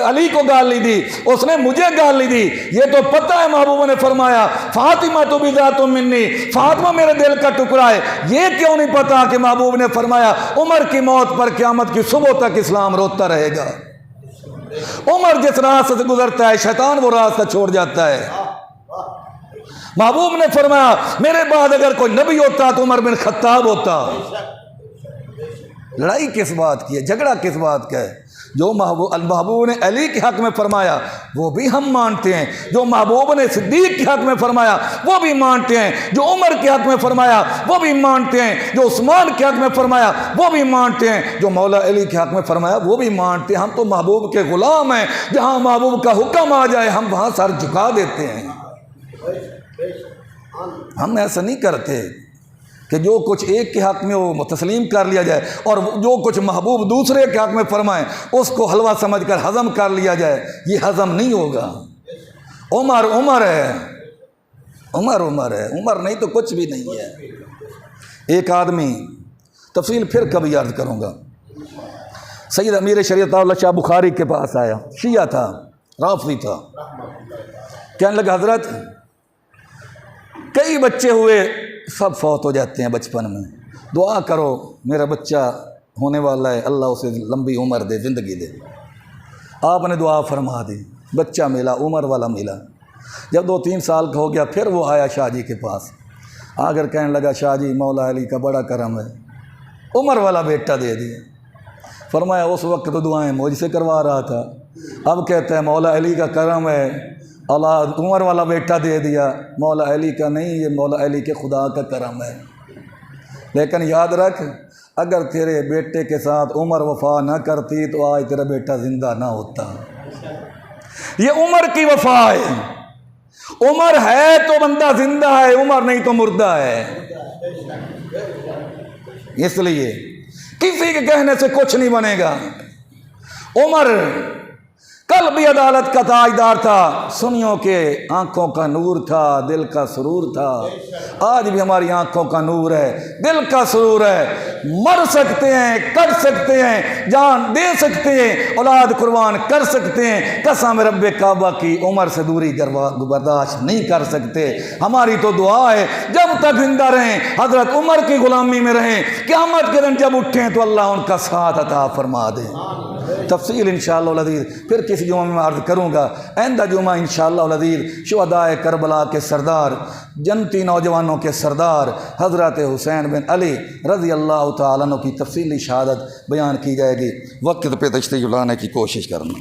علی کو گالی دی اس نے مجھے گالی دی۔ یہ تو پتہ ہے محبوب نے فرمایا فاطمہ تو بذات منی، فاطمہ میرے دل کا ٹکڑا ہے۔ یہ کیوں نہیں پتا کہ محبوب نے فرمایا عمر کی موت پر قیامت کی صبح تک اسلام روتا رہے گا۔ عمر جس راستے سے گزرتا ہے شیطان وہ راستہ چھوڑ جاتا ہے۔ محبوب نے فرمایا میرے بعد اگر کوئی نبی ہوتا تو عمر بن خطاب ہوتا۔ لڑائی کس بات کی ہے؟ جھگڑا کس بات کا ہے؟ جو محبوب نے علی کے حق میں فرمایا وہ بھی ہم مانتے ہیں، جو محبوب نے صدیق کے حق میں فرمایا وہ بھی مانتے ہیں، جو عمر کے حق میں فرمایا وہ بھی مانتے ہیں، جو عثمان کے حق میں فرمایا وہ بھی مانتے ہیں، جو مولا علی کے حق میں فرمایا وہ بھی مانتے ہیں۔ ہم تو محبوب کے غلام ہیں، جہاں محبوب کا حکم آ جائے ہم وہاں سر جھکا دیتے ہیں۔ ہم ایسا نہیں کرتے کہ جو کچھ ایک کے حق میں وہ تسلیم کر لیا جائے اور جو کچھ محبوب دوسرے کے حق میں فرمائیں اس کو حلوہ سمجھ کر ہضم کر لیا جائے، یہ ہضم نہیں ہوگا۔ عمر عمر ہے، عمر عمر ہے، عمر نہیں تو کچھ بھی نہیں ہے۔ ایک آدمی، تفصیل پھر کبھی یاد کروں گا، سید امیر شریعت اللہ شاہ بخاری کے پاس آیا، شیعہ تھا، رافضی تھا، کہنے لگا حضرت کئی بچے ہوئے سب فوت ہو جاتے ہیں بچپن میں، دعا کرو میرا بچہ ہونے والا ہے اللہ اسے لمبی عمر دے، زندگی دے۔ آپ نے دعا فرما دی، بچہ ملا، عمر والا ملا۔ جب 2-3 سال کا ہو گیا پھر وہ آیا شاہ جی کے پاس، آ کر کہنے لگا شاہ جی مولا علی کا بڑا کرم ہے، عمر والا بیٹا دے دیا۔ فرمایا اس وقت تو دعائیں مجھ سے کروا رہا تھا، اب کہتا ہے مولا علی کا کرم ہے اللہ عمر والا بیٹا دے دیا۔ مولا علی کا نہیں، یہ مولا علی کے خدا کا کرم ہے۔ لیکن یاد رکھ اگر تیرے بیٹے کے ساتھ عمر وفا نہ کرتی تو آج تیرا بیٹا زندہ نہ ہوتا۔ یہ عمر کی وفا ہے، عمر ہے تو بندہ زندہ ہے، عمر نہیں تو مردہ ہے۔ اس لیے کسی کے کہنے سے کچھ نہیں بنے گا۔ عمر کل بھی عدالت کا تاجدار تھا، سنیوں کے آنکھوں کا نور تھا، دل کا سرور تھا۔ آج بھی ہماری آنکھوں کا نور ہے، دل کا سرور ہے۔ مر سکتے ہیں، کر سکتے ہیں، جان دے سکتے ہیں، اولاد قربان کر سکتے ہیں، قسم رب کعبہ کی عمر سے دوری برداشت نہیں کر سکتے۔ ہماری تو دعا ہے جب تک زندہ رہیں حضرت عمر کی غلامی میں رہیں، قیامت کے دن جب اٹھیں تو اللہ ان کا ساتھ عطا فرما دے۔ تفصیل انشاءاللہ العزیز پھر کسی جمعہ میں عرض کروں گا۔ آئندہ جمعہ انشاءاللہ العزیز شہدائے کربلا کے سردار، جنتی نوجوانوں کے سردار حضرت حسین بن علی رضی اللہ تعالیٰ عنہ کی تفصیلی شہادت بیان کی جائے گی۔ وقت پہ تشریح لانے کی کوشش کرنا۔